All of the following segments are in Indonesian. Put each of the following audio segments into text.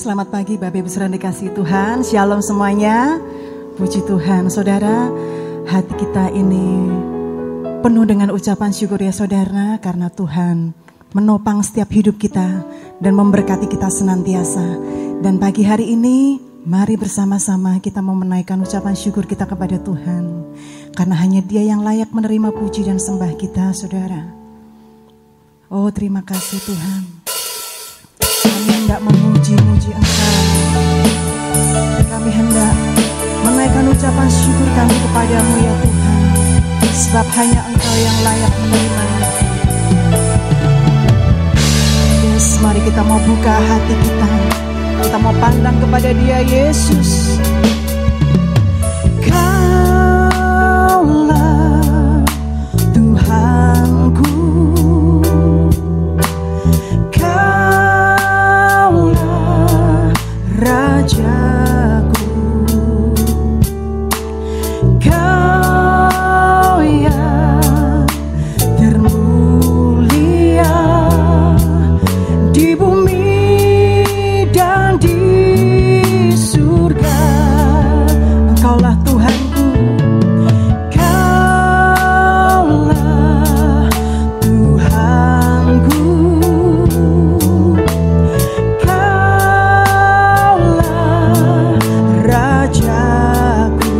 Selamat pagi Bapak Ibu Saudara dikasihi Tuhan. Shalom semuanya. Puji Tuhan. Saudara, hati kita ini penuh dengan ucapan syukur ya saudara, karena Tuhan menopang setiap hidup kita dan memberkati kita senantiasa. Dan pagi hari ini mari bersama-sama kita mau menaikkan ucapan syukur kita kepada Tuhan, karena hanya Dia yang layak menerima puji dan sembah kita saudara. Oh terima kasih Tuhan. Kami hendak memuji-muji Engkau. Kami hendak menaikkan ucapan syukur kami kepadamu ya Tuhan, sebab hanya Engkau yang layak menerima. Yes, mari kita mau buka hati kita. Kita mau pandang kepada Dia Yesus. Kaulah Tuhanku, Rajaku, Kau yang termulia di bumi dan di surga. Engkaulah Tuhanku, Kaulah Tuhanku, Rajaku,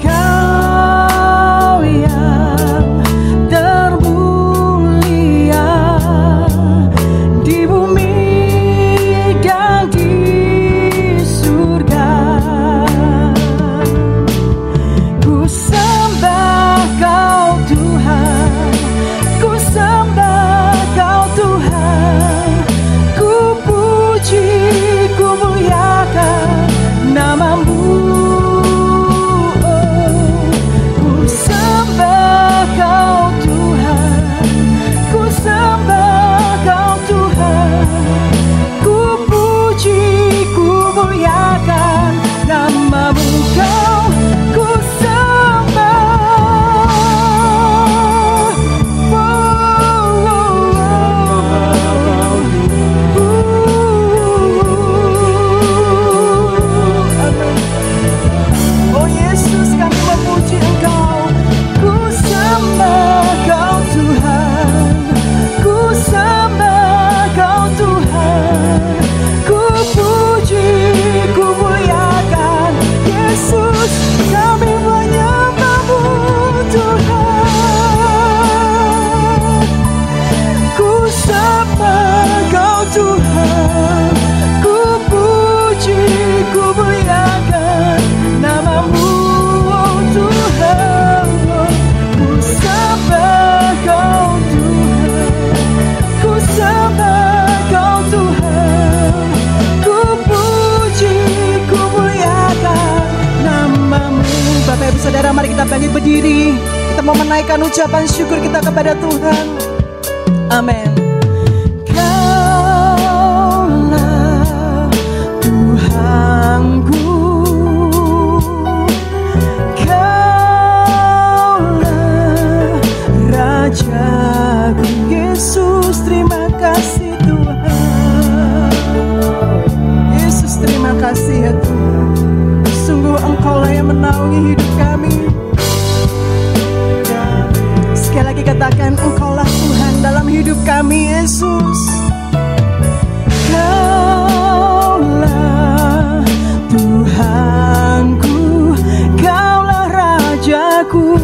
Kau yang termulia di bumi dan di surga. Ku sembah Kau Tuhan, ku sembah Kau Tuhan, ku puji, ku muliakan namamu. Ku sembah Kau Tuhan, ku sembah Kau Tuhan, ku puji, ku muliakan namamu. Kau ku oh Yesus, kami memuji Engkau. Ku sembah Kau Tuhan, ku sembah Kau Tuhan, ku puji, ku muliakan Yesus. Kami menyembah-Mu Tuhan. Ku sembah Kau Tuhan, ku puji, ku muliakan namamu, oh Tuhan. Ku sembah Kau Tuhan, ku sembah Kau Tuhan, ku puji, ku muliakan namamu. Bapak Ibu Saudara, mari kita bangkit berdiri. Kita mau menaikkan ucapan syukur kita kepada Tuhan. Amin. Kaulah Tuhanku, Kaulah Rajaku. Yesus, terima kasih Tuhan. Yesus, terima kasih ya Tuhan. Sungguh Engkaulah yang menaungi hidup kami. Sekali lagi katakan, Engkaulah Tuhan dalam hidup kami Yesus. Kaulah Tuhanku, Kaulah Rajaku.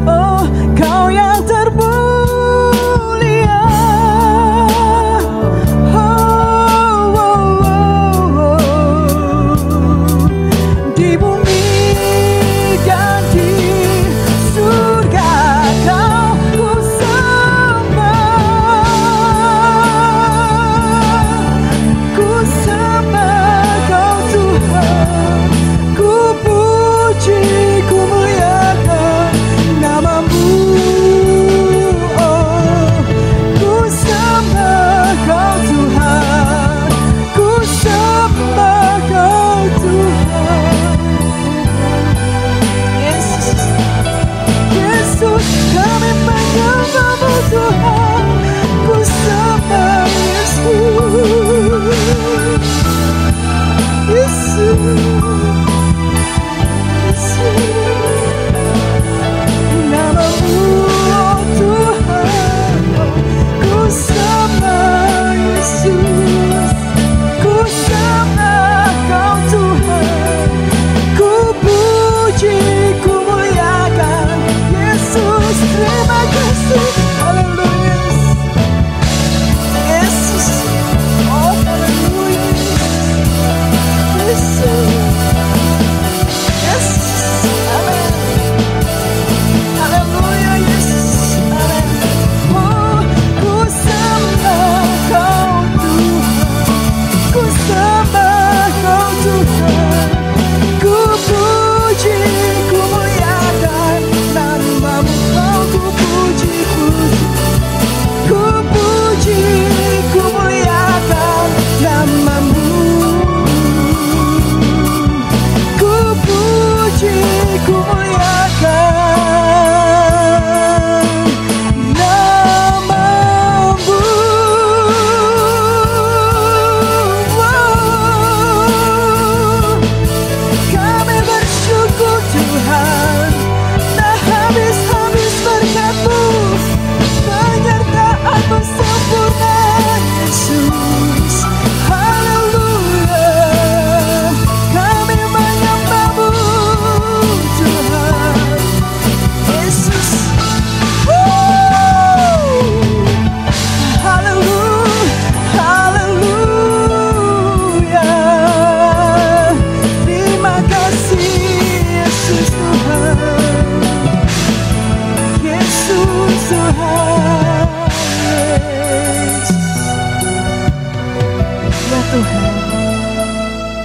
Oh, Kau yang termulia. Oh, oh, oh, oh. Di bumi dan di surga. Kau ku sembah, ku sembah Kau Tuhan, ku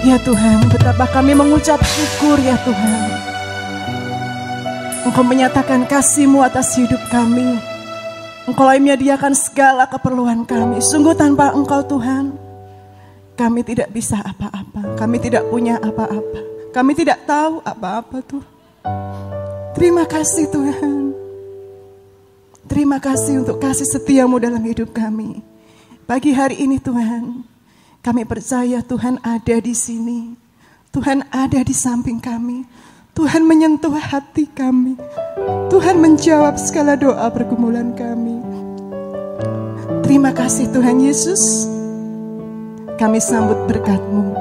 Ya Tuhan, betapa kami mengucap syukur ya Tuhan. Engkau menyatakan kasih-Mu atas hidup kami. Engkau menyediakan segala keperluan kami. Sungguh tanpa Engkau Tuhan, kami tidak bisa apa-apa. Kami tidak punya apa-apa. Kami tidak tahu apa-apa Tuhan. Terima kasih Tuhan. Terima kasih untuk kasih setia-Mu dalam hidup kami. Pagi hari ini Tuhan, kami percaya Tuhan ada di sini. Tuhan ada di samping kami. Tuhan menyentuh hati kami. Tuhan menjawab segala doa pergumulan kami. Terima kasih Tuhan Yesus. Kami sambut berkat-Mu.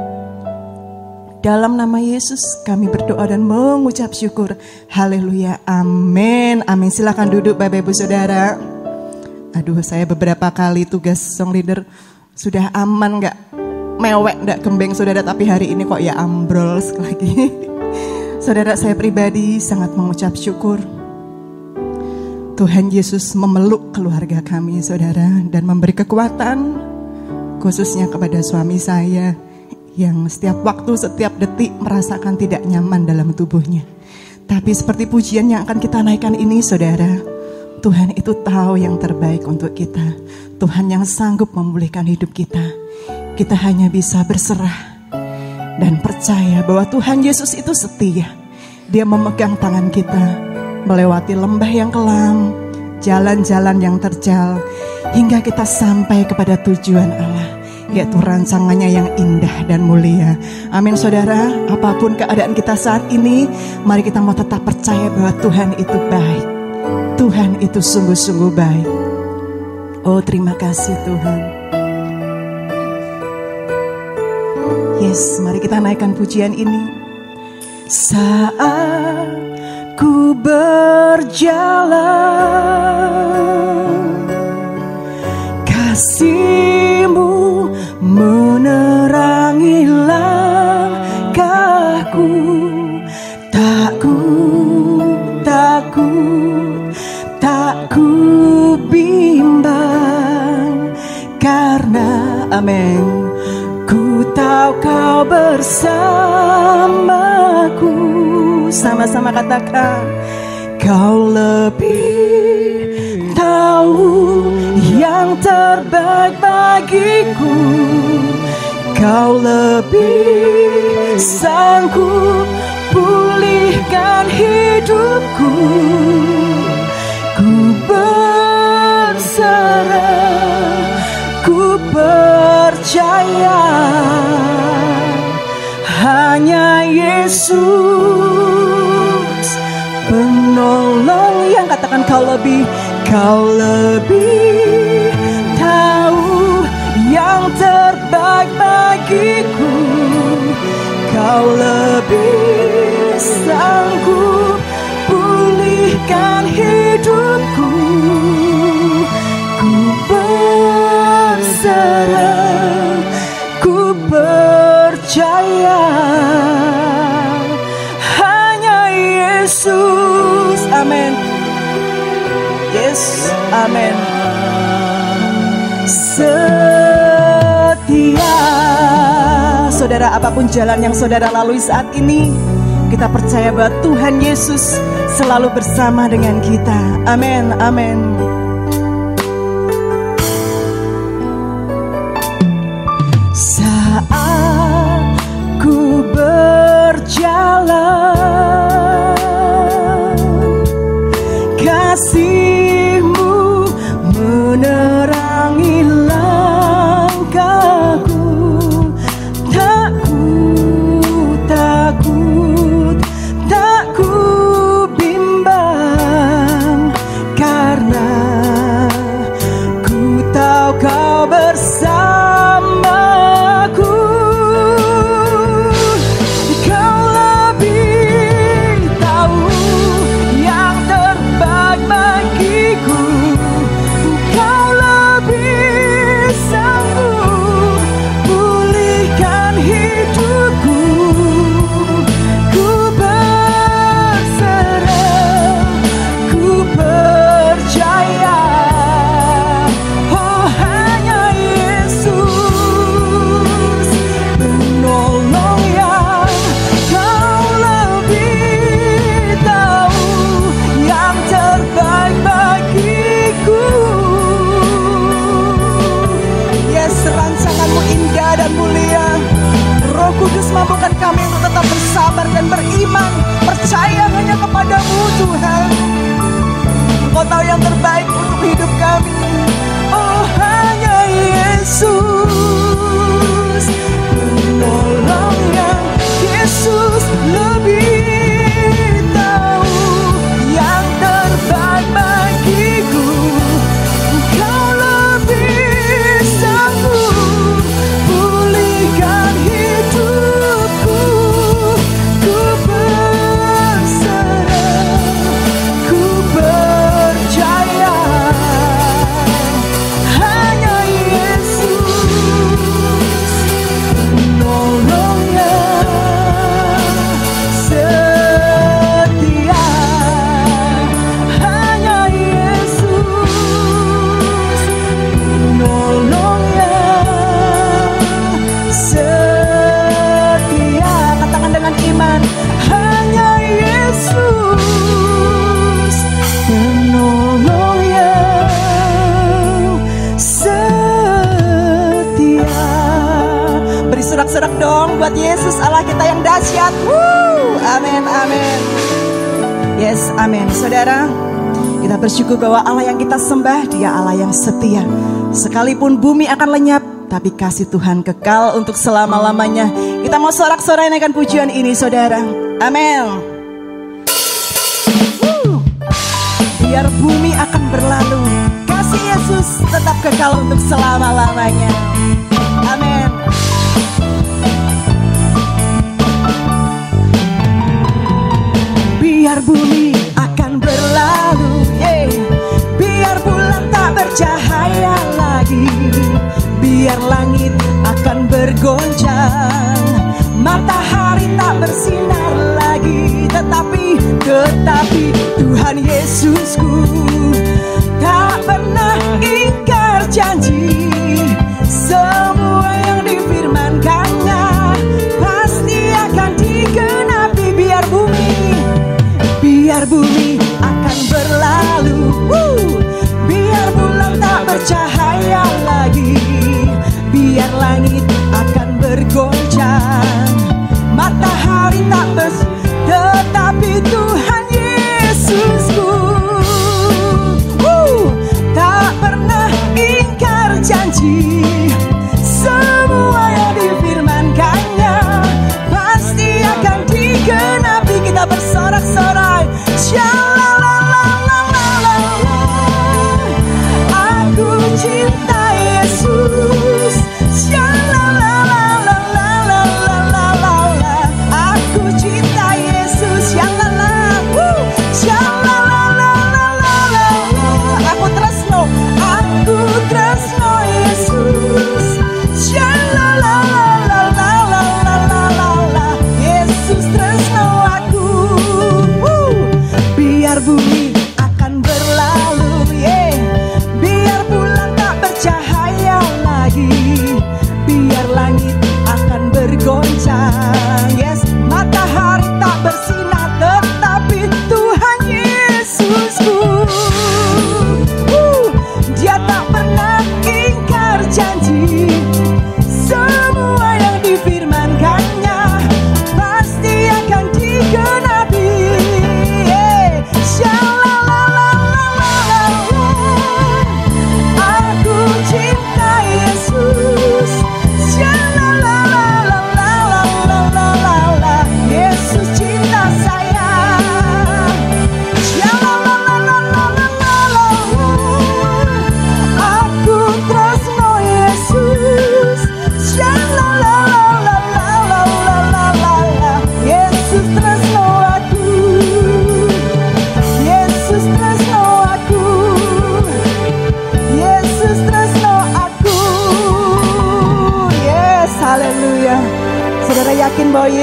Dalam nama Yesus kami berdoa dan mengucap syukur. Haleluya. Amin. Amin. Silakan duduk Bapak Ibu Saudara. Aduh, saya beberapa kali tugas song leader sudah aman gak? Mewek ndak kembeng saudara, tapi hari ini kok ya ambrol sekali lagi. Saudara, saya pribadi sangat mengucap syukur. Tuhan Yesus memeluk keluarga kami saudara dan memberi kekuatan khususnya kepada suami saya yang setiap waktu, setiap detik merasakan tidak nyaman dalam tubuhnya. Tapi seperti pujian yang akan kita naikkan ini saudara, Tuhan itu tahu yang terbaik untuk kita. Tuhan yang sanggup memulihkan hidup kita. Kita hanya bisa berserah dan percaya bahwa Tuhan Yesus itu setia. Dia memegang tangan kita melewati lembah yang kelam, jalan-jalan yang terjal, hingga kita sampai kepada tujuan Allah, yaitu rancangannya yang indah dan mulia. Amin saudara, apapun keadaan kita saat ini, mari kita mau tetap percaya bahwa Tuhan itu baik. Tuhan itu sungguh-sungguh baik. Oh terima kasih Tuhan. Yes, mari kita naikkan pujian ini. Saat ku berjalan, kasih-Mu menerangi langkahku. Tak ku bimbang, karena amin, ku tahu Kau bersamaku. Sama-sama katakan, Kau lebih tahu yang terbaik bagiku. Kau lebih sanggup pulihkan hidupku. Ku berserah, ku percaya hanya Yesus penolong yang katakan kau lebih tahu yang terbaik bagiku. Kau lebih sanggup pulihkan hidupku. Ku berserah, ku percaya hanya Yesus. Amin. Yes, amin. Setia. Saudara, apapun jalan yang saudara lalui saat ini, kita percaya bahwa Tuhan Yesus selalu bersama dengan kita. Amin, amin. Saat ku berjalan, kasih-Mu menerangi langkahku. Tak ku bimbang, karena ku tahu Kau bersamaku. Kau lebih tahu yang terbaik bagiku. Kau lebih sanggup pulihkan hidupku. Ku berserah, ku percaya, oh hanya Yesus penolong yang Kau lebih tahu yang terbaik bagiku. Yes, rancangan-Mu indah dan mulia. Roh Kudus mampukan kami untuk tetap bersabar dan beriman, percaya hanya kepada-Mu Tuhan. Engkau tahu yang terbaik untuk hidup kami. Oh hanya Yesus penolong yang Yesus lebih tahu yang terbaik bagiku. Kau lebih sanggup pulihkan hidupku. Ku berserah, ku percaya hanya Yesus penolong yang setia. Hanya Yesus penolong yang setia. Katakan dengan iman, hanya Yesus penolong yang setia. Beri sorak-sorak dong buat Yesus Allah kita yang dahsyat. Amin, amin. Yes, amin. Saudara, kita bersyukur bahwa Allah yang kita sembah, Dia Allah yang setia. Sekalipun bumi akan lenyap, tapi kasih Tuhan kekal untuk selama-lamanya. Kita mau sorak-sorai naikkan pujian ini, saudara. Amin. Biar bumi akan berlalu, kasih Yesus tetap kekal untuk selama-lamanya. Amin. Biar bumi akan berlalu, biar bulan tak bercahaya lagi, biar langit akan bergoncang, matahari tak bersinar lagi, tetapi Tuhan Yesusku tak pernah ingkar janji. Semua yang difirmankannya pasti akan digenapi. Biar bumi akan berlalu, biar bulan tak bercahaya lagi, biar langit akan bergoncang, matahari tak tetapi Tuhan Yesusku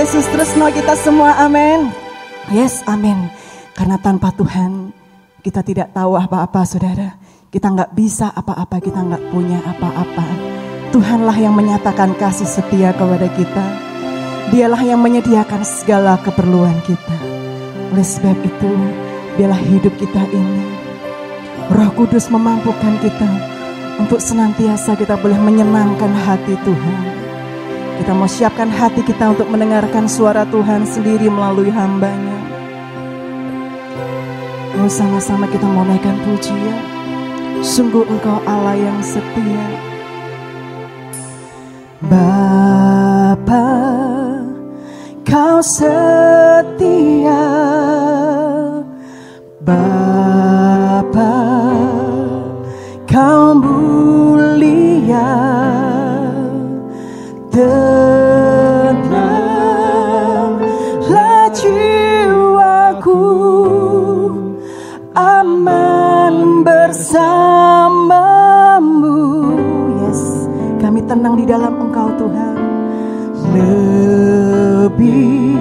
Yesus tresno kita semua, amin. Yes, amin. Karena tanpa Tuhan kita tidak tahu apa-apa, saudara. Kita nggak bisa apa-apa, kita nggak punya apa-apa. Tuhanlah yang menyatakan kasih setia kepada kita. Dialah yang menyediakan segala keperluan kita. Oleh sebab itu, biarlah hidup kita ini, Roh Kudus memampukan kita untuk senantiasa kita boleh menyenangkan hati Tuhan. Kita mau siapkan hati kita untuk mendengarkan suara Tuhan sendiri melalui hamba-Nya. Oh, sama-sama kita mau naikkan pujian. Sungguh Engkau Allah yang setia. Bapa, Kau setia. Bapa, Kau mulia. Tenanglah jiwaku, aman bersamamu. Yes, kami tenang di dalam Engkau Tuhan. Lebih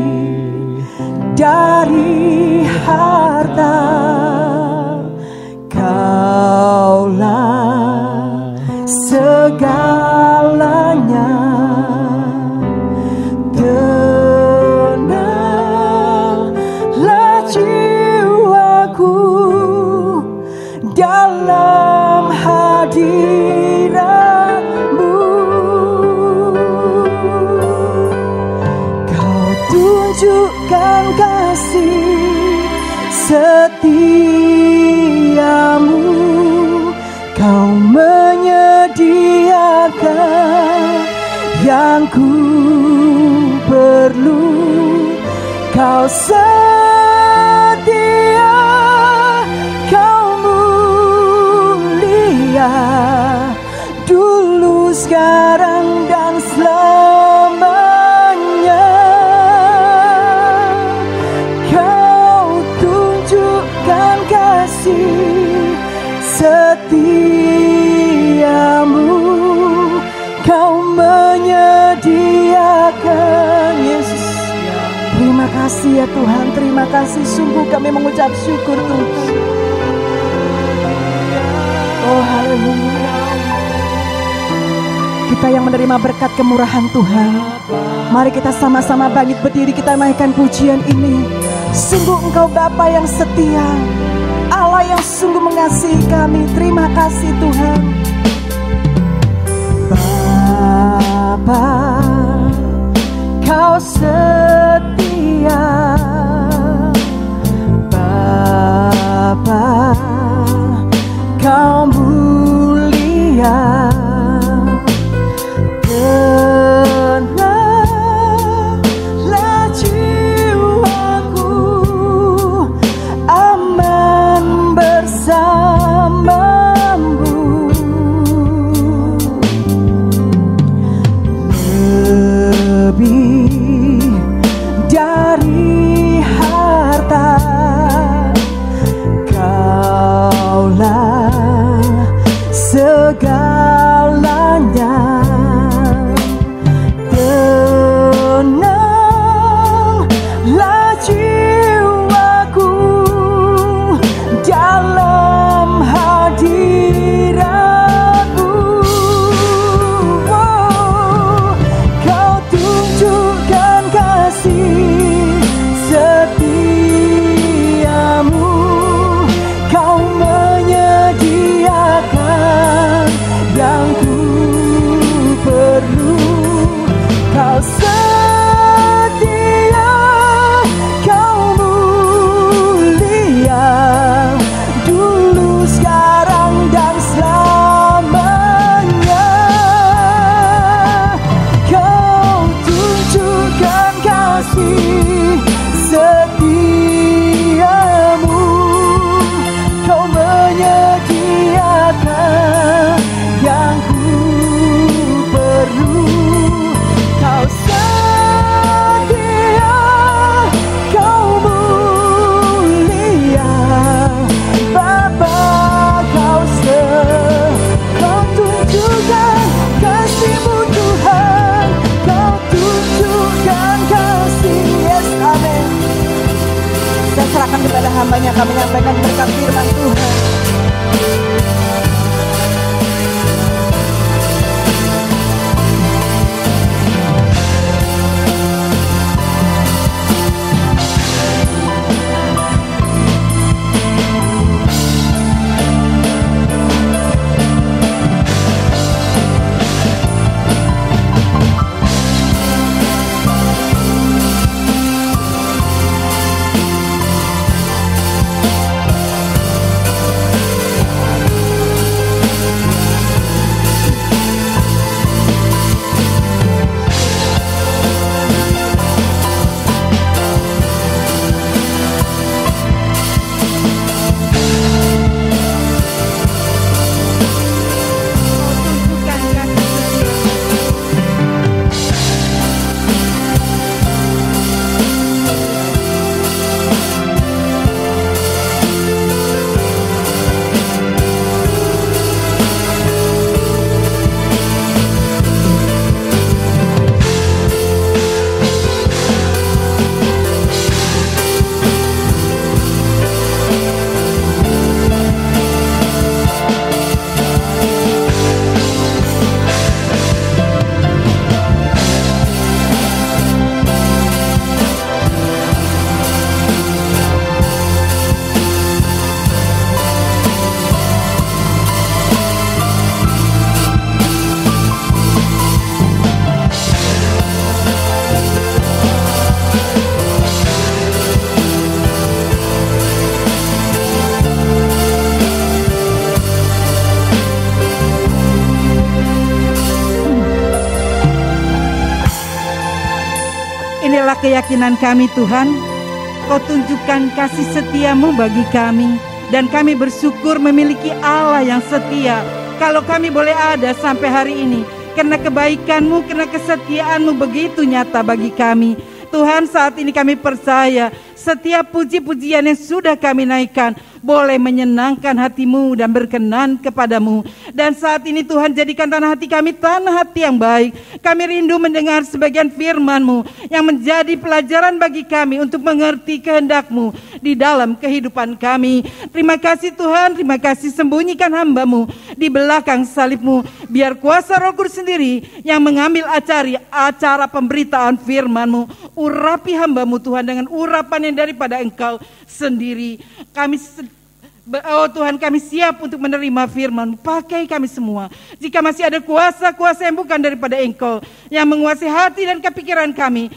dari harta, Kaulah segalanya. Tenanglah jiwaku dalam hadirat-Mu. Kau tunjukkan kasih setiamu. Kau menyediakan yang ku perlu. Kau setia, Kau mulia, dulu, sekarang, dan selamanya. Kau tunjukkan kasih setiamu. Kau menyediakan, Yesus. Terima kasih ya Tuhan, terima kasih. Sungguh kami mengucap syukur Tuhan. Oh haleluya. Kita yang menerima berkat kemurahan Tuhan, mari kita sama-sama bangkit berdiri, kita naikkan pujian ini. Sungguh Engkau Bapa yang setia, Allah yang sungguh mengasihi kami. Terima kasih Tuhan. Bapa, Kau setia. Bapa, Kau mulia. Tenanglah jiwaku, aman bersamamu. Lebih dari harta, Kaulah segalanya. Tenanglah jiwaku dalam hadirat-Mu. Oh, Kau tunjukkan kasih setiamu. Kau menyediakan yang ku perlu. Kau setia, Kau mulia, dulu, sekarang, dan selamanya. Kau tunjukkan kasih setiamu. Kau menyediakan yang ku perlu. Kau setia, Kau mulia. Bapa, Kau tunjukkan kasih-Mu Tuhan. Kau tunjukkan kasih dan serahkan kepada hambanya. Kami menyampaikan berkat firman Tuhan. Inilah keyakinan kami Tuhan, Kau tunjukkan kasih setiamu bagi kami, dan kami bersyukur memiliki Allah yang setia. Kalau kami boleh ada sampai hari ini, karena kebaikan-Mu, karena kesetiaan-Mu begitu nyata bagi kami. Tuhan, saat ini kami percaya setiap puji-pujian yang sudah kami naikkan boleh menyenangkan hati-Mu dan berkenan kepadamu. Dan saat ini Tuhan, jadikan tanah hati kami tanah hati yang baik. Kami rindu mendengar sebagian firman-Mu yang menjadi pelajaran bagi kami untuk mengerti kehendak-Mu di dalam kehidupan kami. Terima kasih Tuhan, terima kasih, sembunyikan hamba-Mu di belakang salib-Mu. Biar kuasa Roh Kudus sendiri yang mengambil acara pemberitaan firman-Mu. Urapi hamba-Mu Tuhan dengan urapan yang daripada Engkau sendiri. Oh Tuhan, kami siap untuk menerima firman. Pakai kami semua. Jika masih ada kuasa-kuasa yang bukan daripada Engkau, yang menguasai hati dan kepikiran kami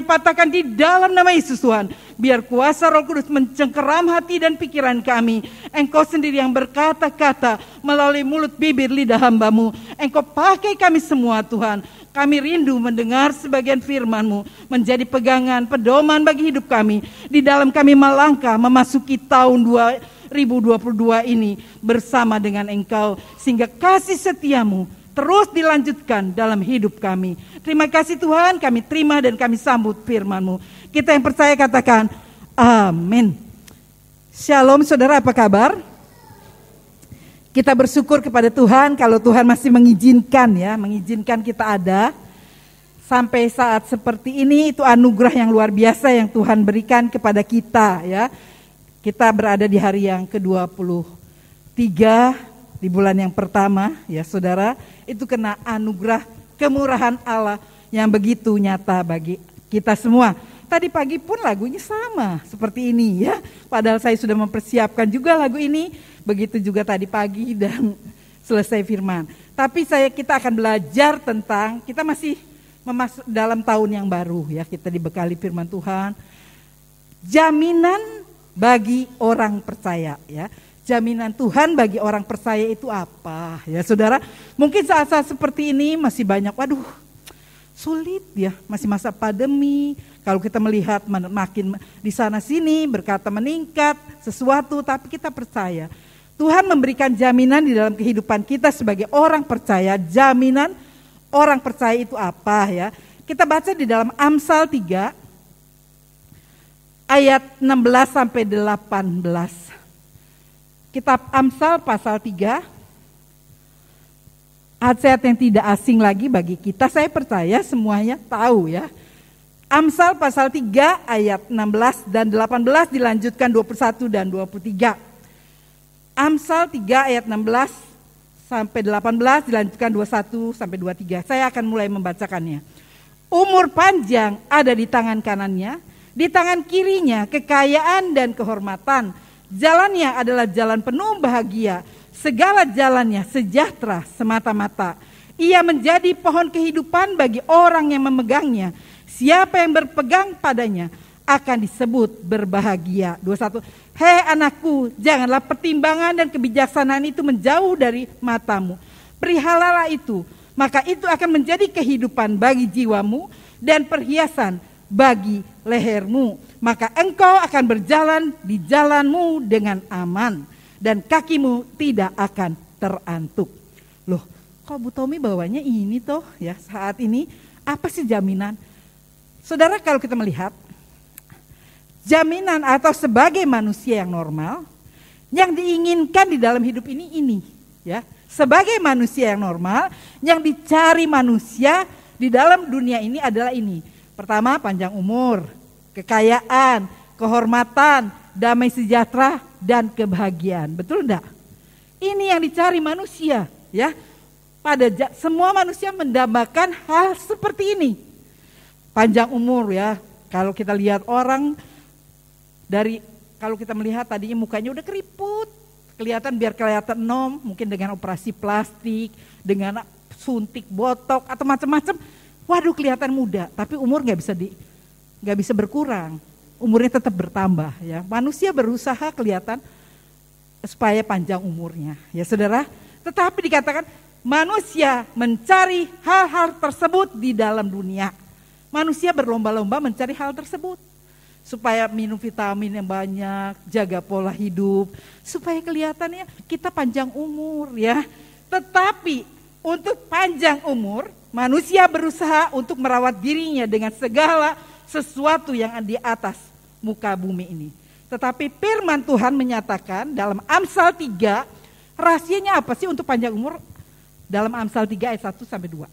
patahkan di dalam nama Yesus Tuhan. Biar kuasa Roh Kudus mencengkeram hati dan pikiran kami. Engkau sendiri yang berkata-kata melalui mulut bibir lidah hamba-Mu. Engkau pakai kami semua Tuhan. Kami rindu mendengar sebagian firman-Mu menjadi pegangan, pedoman bagi hidup kami. Di dalam kami melangkah memasuki tahun 2022 ini bersama dengan Engkau. Sehingga kasih setiamu terus dilanjutkan dalam hidup kami. Terima kasih Tuhan, kami terima dan kami sambut firman-Mu. Kita yang percaya katakan, amin. Shalom saudara, apa kabar? Kita bersyukur kepada Tuhan kalau Tuhan masih mengizinkan kita ada sampai saat seperti ini. Itu anugerah yang luar biasa yang Tuhan berikan kepada kita ya. Kita berada di hari yang ke-23 di bulan yang pertama ya saudara. Itu kena anugerah kemurahan Allah yang begitu nyata bagi kita semua. Tadi pagi pun lagunya sama seperti ini ya. Padahal saya sudah mempersiapkan juga lagu ini. Begitu juga tadi pagi dan selesai firman. Tapi kita akan belajar tentang, kita masih dalam tahun yang baru ya. Kita dibekali firman Tuhan. Jaminan bagi orang percaya ya. Jaminan Tuhan bagi orang percaya itu apa ya saudara. Mungkin saat-saat seperti ini masih banyak, sulit ya. Masih masa pandemi. Kalau kita melihat makin di sana sini berkata meningkat sesuatu, tapi kita percaya Tuhan memberikan jaminan di dalam kehidupan kita sebagai orang percaya. Jaminan orang percaya itu apa ya? Kita baca di dalam Amsal 3 ayat 16 sampai 18. Kitab Amsal pasal 3. Ayat yang tidak asing lagi bagi kita, saya percaya semuanya tahu ya. Amsal pasal 3 ayat 16 dan 18 dilanjutkan 21 dan 23. Amsal 3 ayat 16 sampai 18 dilanjutkan 21 sampai 23. Saya akan mulai membacakannya. Umur panjang ada di tangan kanannya, di tangan kirinya kekayaan dan kehormatan. Jalannya adalah jalan penuh bahagia, segala jalannya sejahtera semata-mata. Ia menjadi pohon kehidupan bagi orang yang memegangnya. Siapa yang berpegang padanya akan disebut berbahagia. 21. Hei anakku, janganlah pertimbangan dan kebijaksanaan itu menjauh dari matamu. Perihalalah itu, maka itu akan menjadi kehidupan bagi jiwamu dan perhiasan bagi lehermu. Maka engkau akan berjalan di jalanmu dengan aman dan kakimu tidak akan terantuk. Loh, kok Bu Tommy bawanya ini toh ya saat ini? Apa sih jaminan? Saudara, kalau kita melihat jaminan atau sebagai manusia yang normal, yang diinginkan di dalam hidup ini ya. Sebagai manusia yang normal, yang dicari manusia di dalam dunia ini adalah ini. Pertama, panjang umur, kekayaan, kehormatan, damai sejahtera dan kebahagiaan. Betul enggak? Ini yang dicari manusia, ya. Semua manusia mendambakan hal seperti ini. Panjang umur ya. Kalau kita lihat orang kalau kita melihat tadinya mukanya udah keriput, biar kelihatan nom, mungkin dengan operasi plastik, dengan suntik botok atau macam-macam. Waduh, kelihatan muda, tapi umur nggak bisa berkurang, umurnya tetap bertambah ya. Manusia berusaha kelihatan supaya panjang umurnya, ya saudara. Tetapi dikatakan manusia mencari hal-hal tersebut di dalam dunia. Manusia berlomba-lomba mencari hal tersebut. Supaya minum vitamin yang banyak, jaga pola hidup, supaya kelihatannya kita panjang umur ya. Tetapi untuk panjang umur, manusia berusaha untuk merawat dirinya dengan segala sesuatu yang di atas muka bumi ini. Tetapi firman Tuhan menyatakan dalam Amsal 3, rahasianya apa sih untuk panjang umur? Dalam Amsal 3 ayat 1 sampai 2.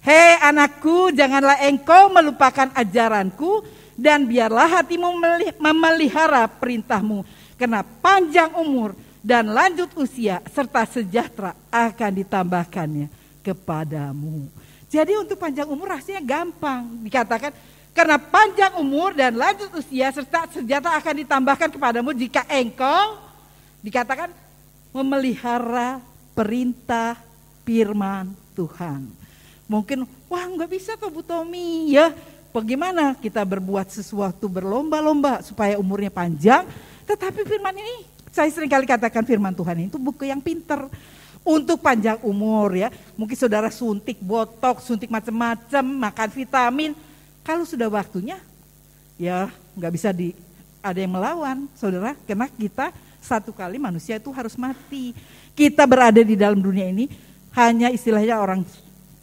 Hei anakku, janganlah engkau melupakan ajaranku dan biarlah hatimu memelihara perintahmu. Karena panjang umur dan lanjut usia serta sejahtera akan ditambahkannya kepadamu. Jadi untuk panjang umur rasanya gampang. Dikatakan karena panjang umur dan lanjut usia serta sejahtera akan ditambahkan kepadamu jika engkau dikatakan memelihara perintah firman Tuhan. Mungkin, wah nggak bisa tuh Bu Tommy ya. Bagaimana kita berbuat sesuatu berlomba-lomba supaya umurnya panjang. Tetapi firman ini, saya sering kali katakan firman Tuhan itu buku yang pinter. Untuk panjang umur ya. Mungkin saudara suntik botok, suntik macam-macam, makan vitamin. Kalau sudah waktunya, ya nggak bisa ada yang melawan saudara. Karena kita satu kali manusia itu harus mati. Kita berada di dalam dunia ini hanya istilahnya orang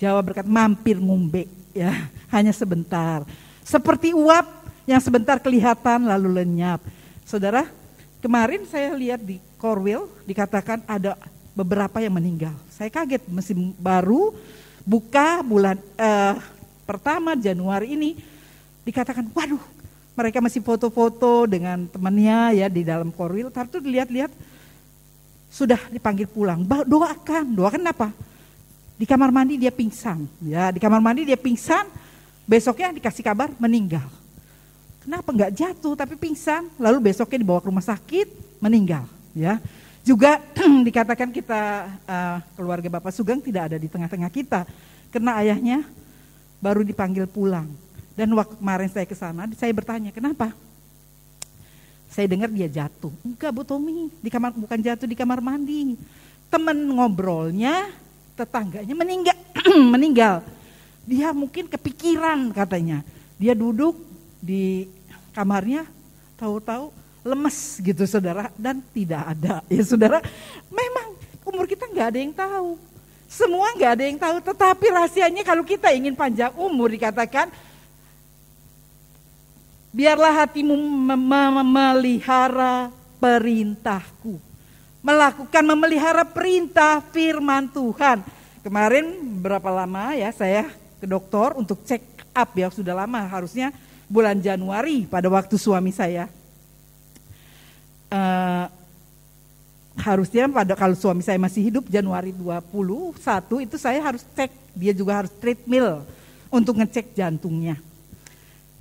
Jawa berkata mampir ngumbe ya, hanya sebentar. Seperti uap yang sebentar kelihatan lalu lenyap. Saudara, kemarin saya lihat di Korwil dikatakan ada beberapa yang meninggal. Saya kaget, musim baru buka bulan pertama Januari ini dikatakan waduh, mereka masih foto-foto dengan temannya ya di dalam Korwil. Tapi dilihat-lihat sudah dipanggil pulang. Doakan apa? Di kamar mandi dia pingsan, ya di kamar mandi dia pingsan, besoknya dikasih kabar meninggal. Kenapa nggak jatuh tapi pingsan, lalu besoknya dibawa ke rumah sakit meninggal, ya. Juga dikatakan kita keluarga Bapak Sugeng tidak ada di tengah-tengah kita, karena ayahnya baru dipanggil pulang. Dan waktu kemarin saya ke sana, saya bertanya kenapa? Saya dengar dia jatuh. Enggak Bu Tommy, bukan jatuh di kamar mandi. Teman ngobrolnya, tetangganya meninggal. Dia mungkin kepikiran katanya. Dia duduk di kamarnya, tahu-tahu lemes gitu saudara, dan tidak ada. Ya saudara, memang umur kita nggak ada yang tahu. Semua nggak ada yang tahu, tetapi rahasianya kalau kita ingin panjang umur dikatakan, biarlah hatimu memelihara perintahku. Memelihara perintah firman Tuhan. Kemarin berapa lama ya saya ke dokter untuk cek up ya, sudah lama, harusnya bulan Januari pada waktu suami saya. Harusnya kalau suami saya masih hidup Januari 21 itu saya harus cek, dia juga harus treadmill untuk ngecek jantungnya.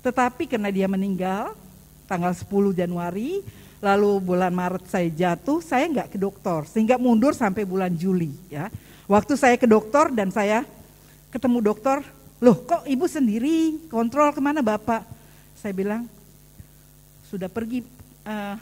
Tetapi karena dia meninggal tanggal 10 Januari, lalu bulan Maret saya jatuh, saya nggak ke dokter, sehingga mundur sampai bulan Juli ya. Waktu saya ke dokter dan saya ketemu dokter, loh kok ibu sendiri, kontrol kemana bapak? Saya bilang, sudah pergi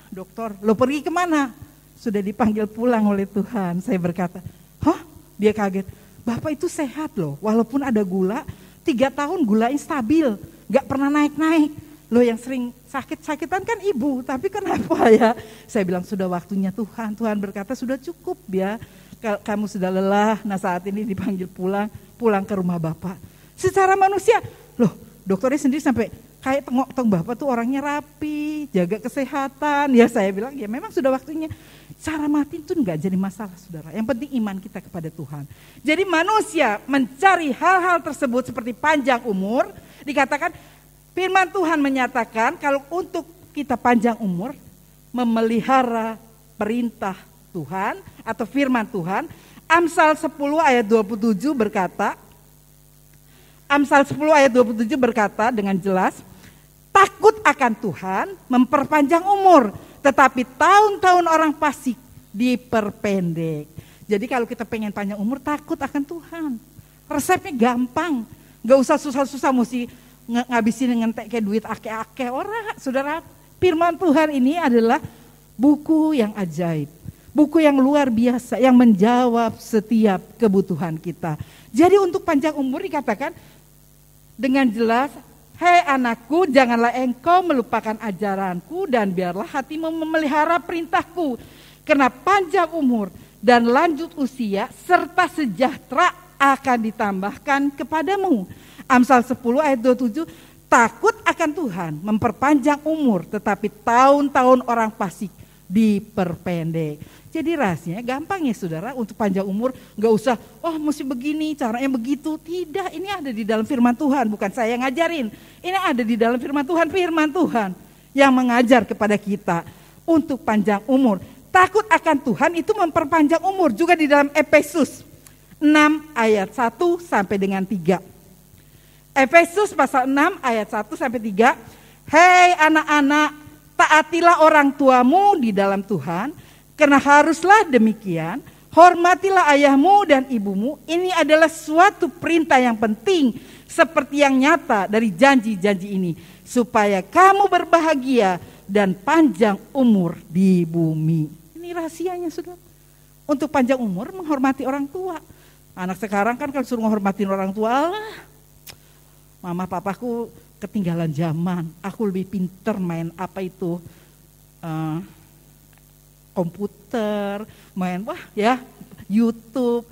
dokter. Loh pergi kemana? Sudah dipanggil pulang oleh Tuhan. Saya berkata, hah? Dia kaget, bapak itu sehat loh, walaupun ada gula, 3 tahun gulanya stabil, gak pernah naik-naik. Loh yang sering sakit-sakitan kan ibu, tapi kenapa ya? Saya bilang sudah waktunya Tuhan. Tuhan berkata sudah cukup ya, kamu sudah lelah, nah saat ini dipanggil pulang ke rumah bapak. Secara manusia, loh dokternya sendiri sampai kayak tengok bapak tuh orangnya rapi, jaga kesehatan. Ya saya bilang ya memang sudah waktunya. Cara mati itu enggak jadi masalah saudara, yang penting iman kita kepada Tuhan. Jadi manusia mencari hal-hal tersebut seperti panjang umur, dikatakan firman Tuhan menyatakan kalau untuk kita panjang umur, memelihara perintah Tuhan atau firman Tuhan. Amsal 10 ayat 27 berkata, Amsal 10 ayat 27 berkata dengan jelas, takut akan Tuhan memperpanjang umur, tetapi tahun-tahun orang fasik diperpendek. Jadi kalau kita pengen panjang umur, takut akan Tuhan. Resepnya gampang, gak usah susah-susah mesti ngabisin ngentek kayak duit ake-ake orang. Saudara, firman Tuhan ini adalah buku yang ajaib, buku yang luar biasa, yang menjawab setiap kebutuhan kita. Jadi untuk panjang umur dikatakan dengan jelas, hei anakku, janganlah engkau melupakan ajaranku dan biarlah hatimu memelihara perintahku. Karena panjang umur dan lanjut usia serta sejahtera akan ditambahkan kepadamu. Amsal 10 ayat 27, takut akan Tuhan memperpanjang umur, tetapi tahun-tahun orang fasik diperpendek. Jadi rahasianya gampang ya saudara, untuk panjang umur gak usah, oh mesti begini, caranya begitu. Tidak, ini ada di dalam firman Tuhan, bukan saya yang ngajarin. Ini ada di dalam firman Tuhan yang mengajar kepada kita untuk panjang umur. Takut akan Tuhan itu memperpanjang umur, juga di dalam Efesus 6 ayat 1 sampai dengan 3. Efesus pasal 6 ayat 1 sampai 3. Hei anak-anak, taatilah orang tuamu di dalam Tuhan, karena haruslah demikian. Hormatilah ayahmu dan ibumu. Ini adalah suatu perintah yang penting, seperti yang nyata dari janji-janji ini, supaya kamu berbahagia dan panjang umur di bumi. Ini rahasianya saudara. Untuk panjang umur menghormati orang tua. Anak sekarang kan kalau suruh menghormati orang tua, mama papaku ketinggalan zaman. Aku lebih pinter main apa itu, komputer, main YouTube,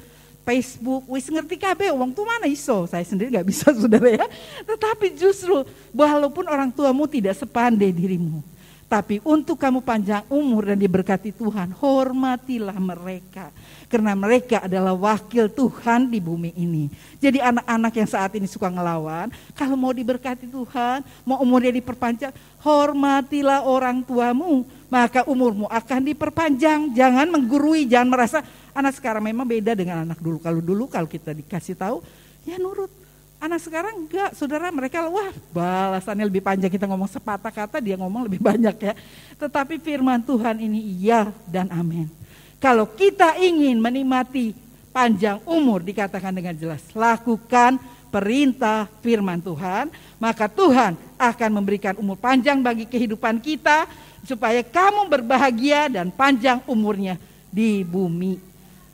Facebook, wis ngerti kabeh, wong tuh mana iso, saya sendiri gak bisa saudara ya. Tetapi justru walaupun orang tuamu tidak sepandai dirimu, tapi untuk kamu panjang umur dan diberkati Tuhan, hormatilah mereka. Karena mereka adalah wakil Tuhan di bumi ini. Jadi anak-anak yang saat ini suka ngelawan, kalau mau diberkati Tuhan, mau umurnya diperpanjang, hormatilah orang tuamu, maka umurmu akan diperpanjang. Jangan menggurui, jangan merasa anak sekarang memang beda dengan anak dulu. Kalau kita dikasih tahu, ya nurut. Anak sekarang enggak, saudara, mereka wah balasannya lebih panjang, kita ngomong sepatah kata, dia ngomong lebih banyak ya. Tetapi firman Tuhan ini iya dan amin. Kalau kita ingin menikmati panjang umur, dikatakan dengan jelas, lakukan perintah firman Tuhan, maka Tuhan akan memberikan umur panjang bagi kehidupan kita, supaya kamu berbahagia dan panjang umurnya di bumi.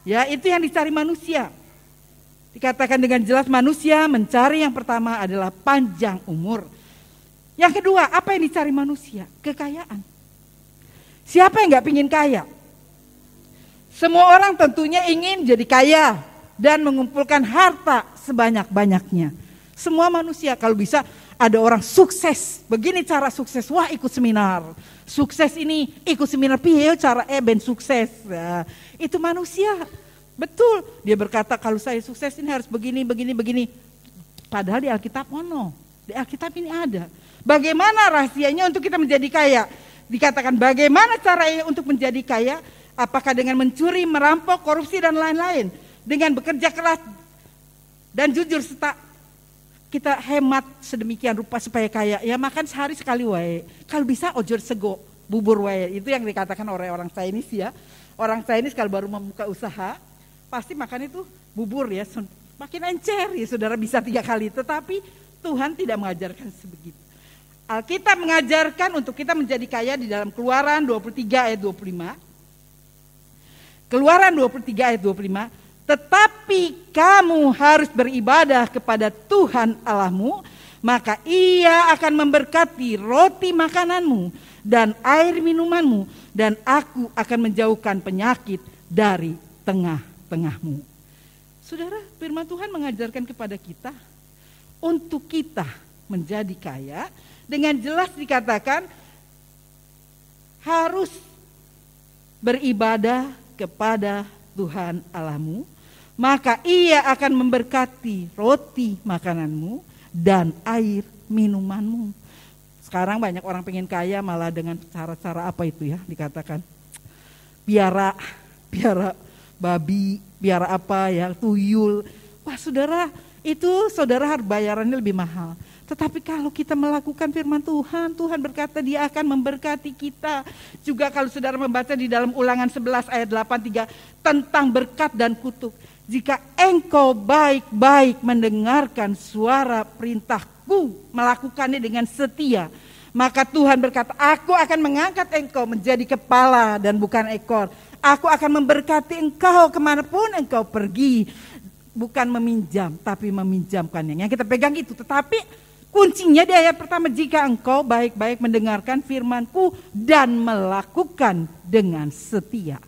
Ya, itu yang dicari manusia. Dikatakan dengan jelas manusia mencari yang pertama adalah panjang umur. Yang kedua, apa yang dicari manusia? Kekayaan. Siapa yang gak pingin kaya? Semua orang tentunya ingin jadi kaya dan mengumpulkan harta sebanyak-banyaknya. Semua manusia kalau bisa ada orang sukses. Begini cara sukses, wah ikut seminar. Sukses ini ikut seminar, piye cara ben sukses. Nah, itu manusia. Betul, dia berkata kalau saya sukses ini harus begini. Padahal di Alkitab mono. Di Alkitab ini ada. Bagaimana rahasianya untuk kita menjadi kaya? Dikatakan bagaimana caranya untuk menjadi kaya? Apakah dengan mencuri, merampok, korupsi dan lain-lain? Dengan bekerja keras dan jujur serta kita hemat sedemikian rupa supaya kaya. Ya makan sehari sekali wae. Kalau bisa ojor sego, bubur wae. Itu yang dikatakan oleh orang Chinese ya. Orang Chinese kalau baru membuka usaha, pasti makan itu bubur ya. Makin encer ya saudara, bisa 3 kali. Tetapi Tuhan tidak mengajarkan sebegitu. Alkitab mengajarkan untuk kita menjadi kaya di dalam Keluaran 23 ayat 25. Keluaran 23 ayat 25. Tetapi kamu harus beribadah kepada Tuhan Allahmu, maka Ia akan memberkati roti makananmu dan air minumanmu, dan aku akan menjauhkan penyakit dari tengah-tengahmu. Saudara, firman Tuhan mengajarkan kepada kita untuk kita menjadi kaya. Dengan jelas dikatakan harus beribadah kepada Tuhan Allahmu, maka Ia akan memberkati roti makananmu dan air minumanmu. Sekarang banyak orang pengen kaya malah dengan cara-cara apa itu ya, dikatakan piara babi, piara apa ya, tuyul. Wah saudara, itu saudara harus bayarannya lebih mahal. Tetapi kalau kita melakukan firman Tuhan, Tuhan berkata Dia akan memberkati kita. Juga kalau saudara membaca di dalam Ulangan 11 ayat 83 tentang berkat dan kutuk. Jika engkau baik-baik mendengarkan suara perintahku, melakukannya dengan setia, maka Tuhan berkata, aku akan mengangkat engkau menjadi kepala dan bukan ekor. Aku akan memberkati engkau kemanapun engkau pergi. Bukan meminjam, tapi meminjamkannya. Yang kita pegang itu, tetapi kuncinya di ayat pertama, jika engkau baik-baik mendengarkan firman-Ku dan melakukan dengan setia.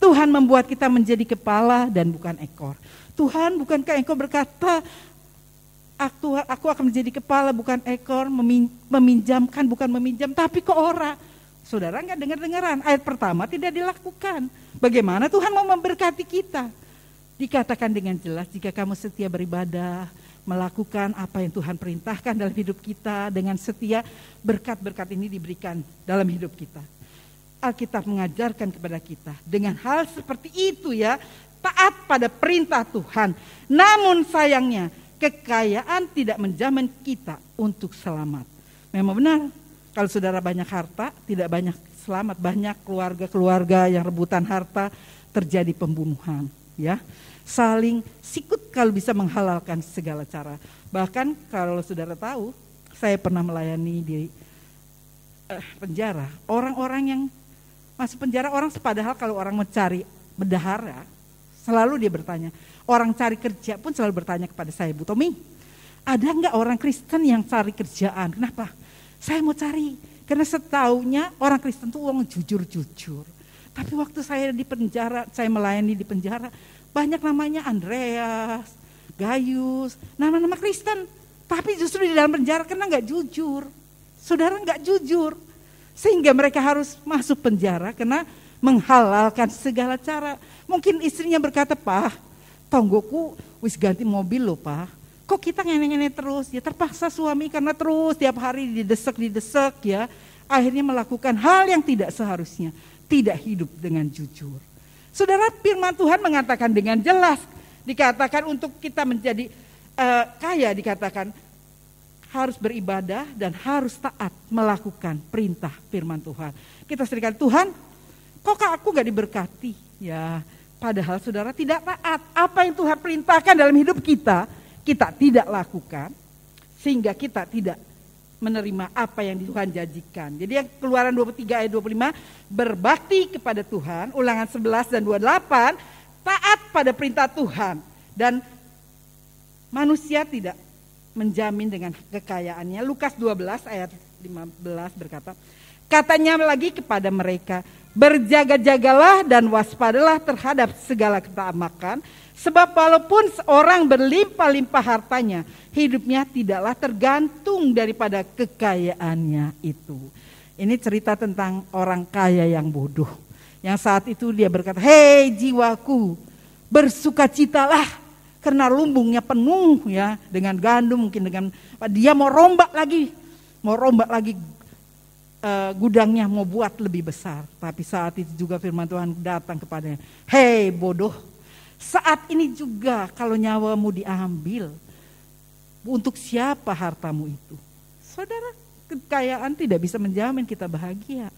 Tuhan membuat kita menjadi kepala dan bukan ekor. Tuhan, bukankah engkau berkata, aku akan menjadi kepala bukan ekor, meminjamkan bukan meminjam, tapi ke orang. Saudara enggak dengar-dengaran, ayat pertama tidak dilakukan. Bagaimana Tuhan mau memberkati kita? Dikatakan dengan jelas, jika kamu setia beribadah, melakukan apa yang Tuhan perintahkan dalam hidup kita dengan setia, berkat-berkat ini diberikan dalam hidup kita. Alkitab mengajarkan kepada kita dengan hal seperti itu ya, taat pada perintah Tuhan. Namun sayangnya kekayaan tidak menjamin kita untuk selamat. Memang benar, kalau saudara banyak harta tidak banyak selamat. Banyak keluarga-keluarga yang rebutan harta, terjadi pembunuhan ya. Saling sikut kalau bisa menghalalkan segala cara. Bahkan kalau saudara tahu, saya pernah melayani di penjara. Orang-orang yang masuk penjara, orang padahal kalau orang mencari bendahara, selalu dia bertanya. Orang cari kerja pun selalu bertanya kepada saya, Bu Tommy, ada enggak orang Kristen yang cari kerjaan? Kenapa? Saya mau cari, karena setaunya orang Kristen itu orang jujur-jujur. Tapi waktu saya di penjara, saya melayani di penjara, banyak namanya Andreas, Gayus, nama-nama Kristen. Tapi justru di dalam penjara karena gak jujur. Saudara gak jujur. Sehingga mereka harus masuk penjara karena menghalalkan segala cara. Mungkin istrinya berkata, Pak, tonggoku wis ganti mobil loh Pak. Kok kita ngene-ngene terus? Ya terpaksa suami karena terus tiap hari didesak ya. Akhirnya melakukan hal yang tidak seharusnya. Tidak hidup dengan jujur. Saudara, firman Tuhan mengatakan dengan jelas, dikatakan untuk kita menjadi kaya, dikatakan harus beribadah dan harus taat melakukan perintah firman Tuhan. Kita serikan, Tuhan, kok aku gak diberkati? Ya, padahal saudara tidak taat. Apa yang Tuhan perintahkan dalam hidup kita, kita tidak lakukan, sehingga kita tidak menerima apa yang Tuhan janjikan. Jadi yang Keluaran 23 ayat 25, berbakti kepada Tuhan, Ulangan 11 dan 28, taat pada perintah Tuhan. Dan manusia tidak menjamin dengan kekayaannya. Lukas 12 ayat 15 berkata, katanya lagi kepada mereka, berjaga-jagalah dan waspadalah terhadap segala ketamakan, sebab walaupun seorang berlimpah-limpah hartanya, hidupnya tidaklah tergantung daripada kekayaannya itu. Ini cerita tentang orang kaya yang bodoh. Yang saat itu dia berkata, hei jiwaku, bersukacitalah karena lumbungnya penuh ya dengan gandum, mungkin dengan dia mau rombak lagi gudangnya, mau buat lebih besar. Tapi saat itu juga firman Tuhan datang kepadanya, hei bodoh, saat ini juga kalau nyawamu diambil, untuk siapa hartamu itu? Saudara, kekayaan tidak bisa menjamin kita bahagia.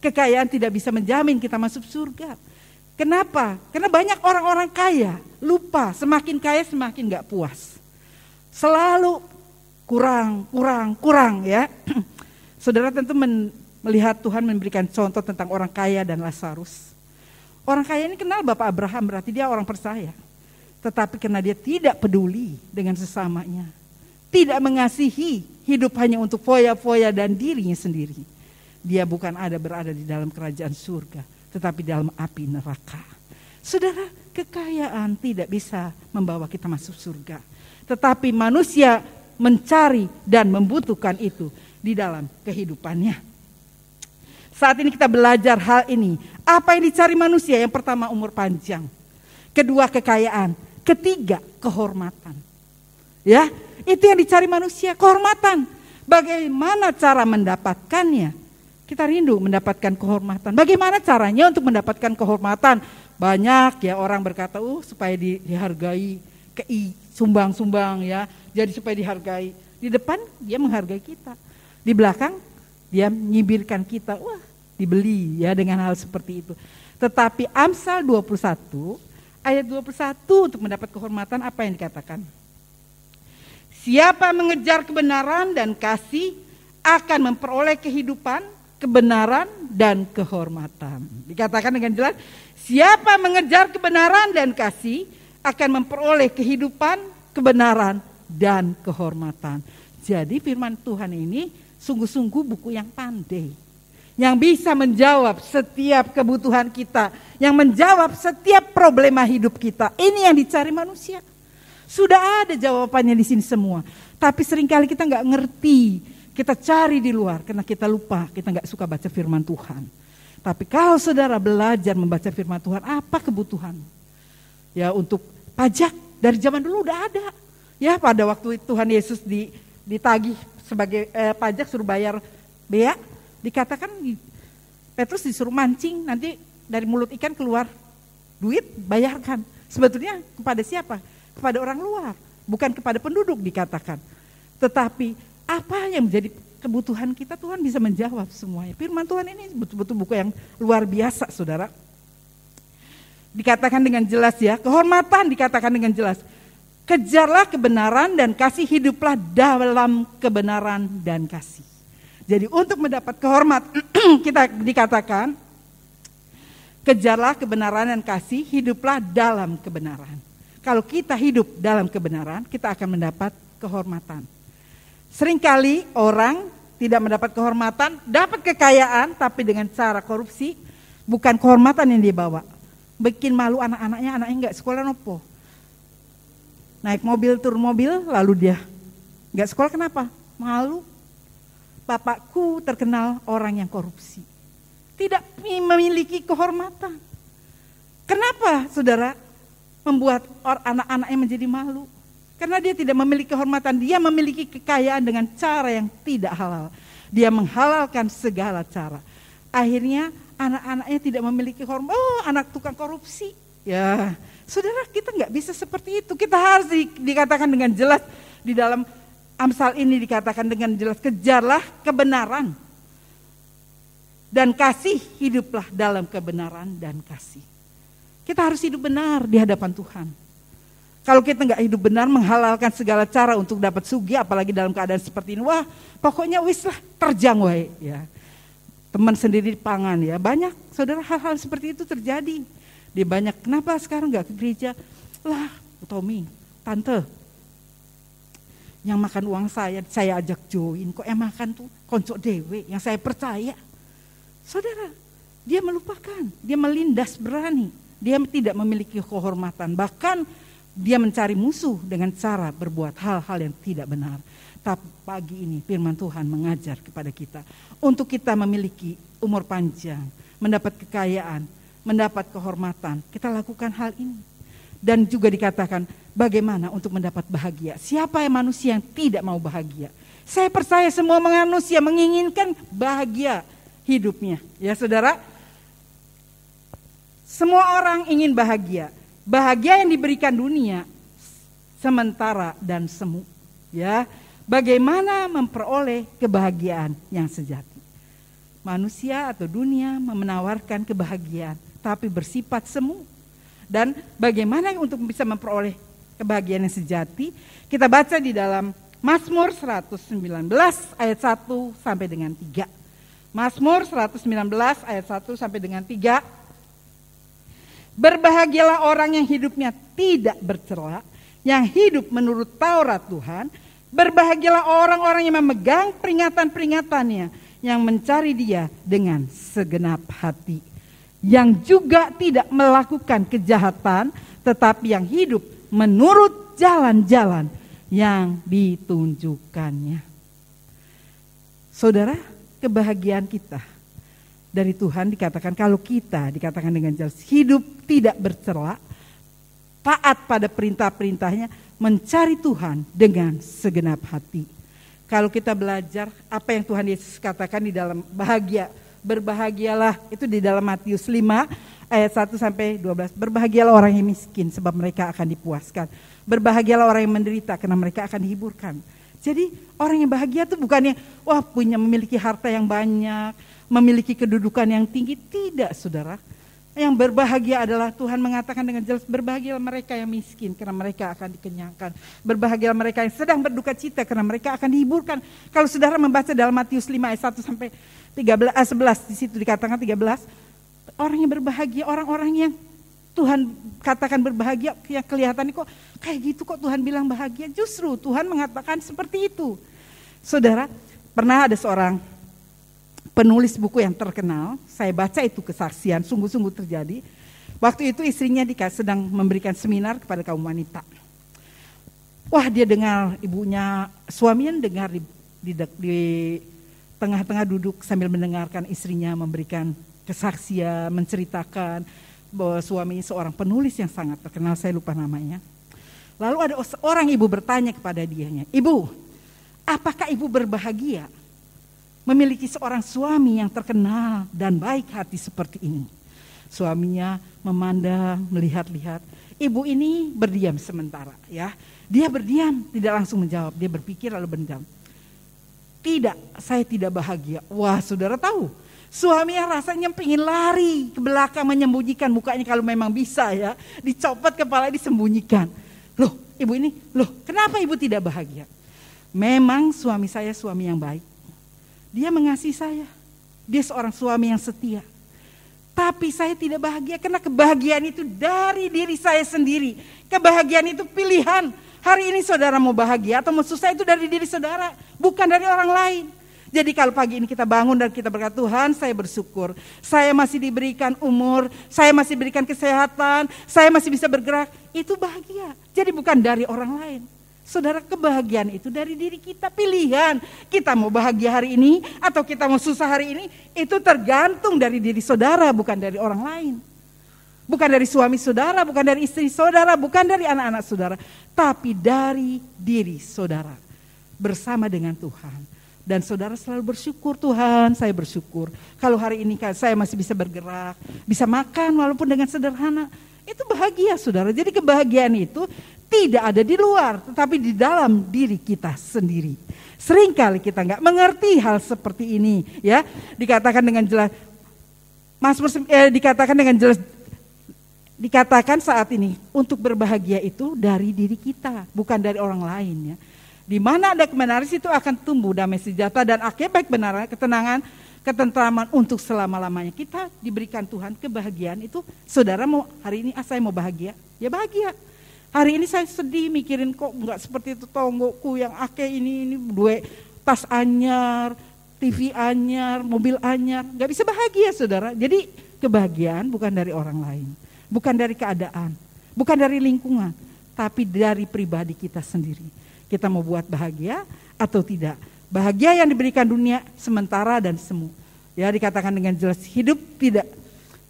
Kekayaan tidak bisa menjamin kita masuk surga. Kenapa? Karena banyak orang-orang kaya lupa, semakin kaya semakin gak puas. Selalu kurang ya. Saudara tentu melihat Tuhan memberikan contoh tentang orang kaya dan Lazarus. Orang kaya ini kenal Bapak Abraham, berarti dia orang percaya. Tetapi karena dia tidak peduli dengan sesamanya, tidak mengasihi, hidup hanya untuk foya-foya dan dirinya sendiri, dia bukan berada di dalam kerajaan surga, tetapi dalam api neraka. Saudara, kekayaan tidak bisa membawa kita masuk surga. Tetapi manusia mencari dan membutuhkan itu di dalam kehidupannya. Saat ini kita belajar hal ini. Apa yang dicari manusia? Yang pertama umur panjang. Kedua kekayaan. Ketiga kehormatan. Ya, itu yang dicari manusia, kehormatan. Bagaimana cara mendapatkannya? Kita rindu mendapatkan kehormatan. Bagaimana caranya untuk mendapatkan kehormatan? Banyak ya orang berkata, supaya dihargai, sumbang-sumbang ya. Jadi supaya dihargai. Di depan dia menghargai kita. Di belakang dia menyibirkan kita, dibeli ya dengan hal seperti itu. Tetapi Amsal 21 ayat 21 untuk mendapat kehormatan apa yang dikatakan? Siapa mengejar kebenaran dan kasih akan memperoleh kehidupan, kebenaran dan kehormatan. Dikatakan dengan jelas, siapa mengejar kebenaran dan kasih akan memperoleh kehidupan, kebenaran dan kehormatan. Jadi firman Tuhan ini sungguh-sungguh buku yang pandai, yang bisa menjawab setiap kebutuhan kita, yang menjawab setiap problema hidup kita. Ini yang dicari manusia. Sudah ada jawabannya di sini semua, tapi seringkali kita nggak ngerti, kita cari di luar karena kita lupa, kita nggak suka baca firman Tuhan. Tapi kalau saudara belajar membaca firman Tuhan, apa kebutuhan? Ya untuk pajak dari zaman dulu udah ada. Ya pada waktu Tuhan Yesus ditagih sebagai pajak suruh bayar bea, dikatakan Petrus disuruh mancing, nanti dari mulut ikan keluar duit, bayarkan. Sebetulnya kepada siapa? Kepada orang luar, bukan kepada penduduk dikatakan. Tetapi apa yang menjadi kebutuhan kita, Tuhan bisa menjawab semuanya. Firman Tuhan ini betul-betul buku yang luar biasa, saudara. Dikatakan dengan jelas ya, kehormatan dikatakan dengan jelas. Kejarlah kebenaran dan kasih, hiduplah dalam kebenaran dan kasih. Jadi untuk mendapat kehormatan kita dikatakan, kejarlah kebenaran dan kasih, hiduplah dalam kebenaran. Kalau kita hidup dalam kebenaran, kita akan mendapat kehormatan. Seringkali orang tidak mendapat kehormatan, dapat kekayaan, tapi dengan cara korupsi, bukan kehormatan yang dia bawa. Bikin malu anak-anaknya nggak sekolah nopo. Naik mobil, turun mobil, lalu dia nggak sekolah, kenapa? Malu. Bapakku terkenal orang yang korupsi. Tidak memiliki kehormatan. Kenapa saudara membuat anak-anaknya menjadi malu? Karena dia tidak memiliki kehormatan, dia memiliki kekayaan dengan cara yang tidak halal. Dia menghalalkan segala cara. Akhirnya anak-anaknya tidak memiliki kehormatan. Anak tukang korupsi. Ya, saudara, kita nggak bisa seperti itu. Kita harus dikatakan dengan jelas di dalam Amsal ini, dikatakan dengan jelas, kejarlah kebenaran dan kasih, hiduplah dalam kebenaran dan kasih. Kita harus hidup benar di hadapan Tuhan. Kalau kita nggak hidup benar, menghalalkan segala cara untuk dapat sugi, apalagi dalam keadaan seperti ini, pokoknya wis lah, terjang wae ya. Teman sendiri pangan ya, banyak saudara hal-hal seperti itu terjadi. Dia banyak, kenapa sekarang gak ke gereja? Lah, Tommy, tante, yang makan uang saya ajak join, kok yang makan tuh konco dewe, yang saya percaya. Saudara, dia melupakan, dia melindas berani, dia tidak memiliki kehormatan, bahkan dia mencari musuh dengan cara berbuat hal-hal yang tidak benar. Tapi pagi ini firman Tuhan mengajar kepada kita, untuk kita memiliki umur panjang, mendapat kekayaan, mendapat kehormatan, kita lakukan hal ini. Dan juga dikatakan bagaimana untuk mendapat bahagia. Siapa yang manusia yang tidak mau bahagia? Saya percaya semua manusia menginginkan bahagia hidupnya. Ya saudara, semua orang ingin bahagia. Bahagia yang diberikan dunia sementara dan semu. Ya, bagaimana memperoleh kebahagiaan yang sejati? Manusia atau dunia menawarkan kebahagiaan, tapi bersifat semu. Dan bagaimana untuk bisa memperoleh kebahagiaan yang sejati? Kita baca di dalam Mazmur 119 ayat 1 sampai dengan 3. Mazmur 119 ayat 1 sampai dengan 3. Berbahagialah orang yang hidupnya tidak bercela, yang hidup menurut Taurat Tuhan. Berbahagialah orang-orang yang memegang peringatan-peringatannya, yang mencari Dia dengan segenap hati. Yang juga tidak melakukan kejahatan, tetapi yang hidup menurut jalan-jalan yang ditunjukkannya. Saudara, kebahagiaan kita dari Tuhan dikatakan, kalau kita dikatakan dengan jelas hidup tidak bercela, taat pada perintah-perintahnya, mencari Tuhan dengan segenap hati. Kalau kita belajar apa yang Tuhan Yesus katakan di dalam bahagia, berbahagialah, itu di dalam Matius 5 ayat 1 sampai 12. Berbahagialah orang yang miskin sebab mereka akan dipuaskan. Berbahagialah orang yang menderita karena mereka akan dihiburkan. Jadi orang yang bahagia itu bukannya memiliki harta yang banyak, memiliki kedudukan yang tinggi. Tidak, saudara. Yang berbahagia adalah Tuhan mengatakan dengan jelas, berbahagialah mereka yang miskin karena mereka akan dikenyangkan. Berbahagialah mereka yang sedang berduka cita karena mereka akan dihiburkan. Kalau saudara membaca dalam Matius 5 ayat 1 sampai 11, di situ dikatakan 13, orang yang berbahagia, orang-orang yang Tuhan katakan berbahagia, yang kelihatannya kok kayak gitu, kok Tuhan bilang bahagia. Justru Tuhan mengatakan seperti itu. Saudara, pernah ada seorang penulis buku yang terkenal, saya baca itu kesaksian, sungguh-sungguh terjadi. Waktu itu istrinya sedang memberikan seminar kepada kaum wanita. Wah, dia dengar suaminya dengar di tengah-tengah duduk sambil mendengarkan istrinya memberikan kesaksian, menceritakan bahwa suaminya seorang penulis yang sangat terkenal, saya lupa namanya. Lalu ada seorang ibu bertanya kepada dianya, "Ibu, apakah ibu berbahagia memiliki seorang suami yang terkenal dan baik hati seperti ini?" Suaminya memandang, melihat-lihat. Ibu ini berdiam sementara, ya. Dia berdiam, tidak langsung menjawab. Dia berpikir lalu berdiam. "Tidak, saya tidak bahagia." Wah, saudara tahu, suaminya rasanya pengen lari ke belakang menyembunyikan mukanya kalau memang bisa, ya. Dicopot kepala, disembunyikan. "Loh, ibu ini, kenapa ibu tidak bahagia?" "Memang suami saya suami yang baik. Dia mengasihi saya. Dia seorang suami yang setia. Tapi saya tidak bahagia karena kebahagiaan itu dari diri saya sendiri. Kebahagiaan itu pilihan. Hari ini saudara mau bahagia atau mau susah itu dari diri saudara, bukan dari orang lain. Jadi kalau pagi ini kita bangun dan kita berkata, Tuhan saya bersyukur, saya masih diberikan umur, saya masih diberikan kesehatan, saya masih bisa bergerak, itu bahagia. Jadi bukan dari orang lain. Saudara, kebahagiaan itu dari diri kita, pilihan. Kita mau bahagia hari ini atau kita mau susah hari ini, itu tergantung dari diri saudara, bukan dari orang lain. Bukan dari suami saudara, bukan dari istri saudara, bukan dari anak-anak saudara, tapi dari diri saudara bersama dengan Tuhan. Dan saudara selalu bersyukur, Tuhan saya bersyukur kalau hari ini saya masih bisa bergerak, bisa makan walaupun dengan sederhana. Itu bahagia saudara. Jadi kebahagiaan itu tidak ada di luar, tetapi di dalam diri kita sendiri. Seringkali kita nggak mengerti hal seperti ini, ya. Dikatakan dengan jelas, dikatakan saat ini untuk berbahagia itu dari diri kita, bukan dari orang lain, ya. Di mana ada kebenaran situ akan tumbuh damai sejahtera dan akibat kebenaran, ketenangan, ketentraman untuk selama-lamanya. Kita diberikan Tuhan kebahagiaan itu. Saudara mau hari ini saya mau bahagia, ya bahagia. Hari ini saya sedih mikirin kok enggak seperti itu tonggoku yang ini duwe tas anyar, TV anyar, mobil anyar, enggak bisa bahagia saudara. Jadi kebahagiaan bukan dari orang lain, bukan dari keadaan, bukan dari lingkungan, tapi dari pribadi kita sendiri. Kita mau buat bahagia atau tidak. Bahagia yang diberikan dunia sementara dan semu. Ya dikatakan dengan jelas hidup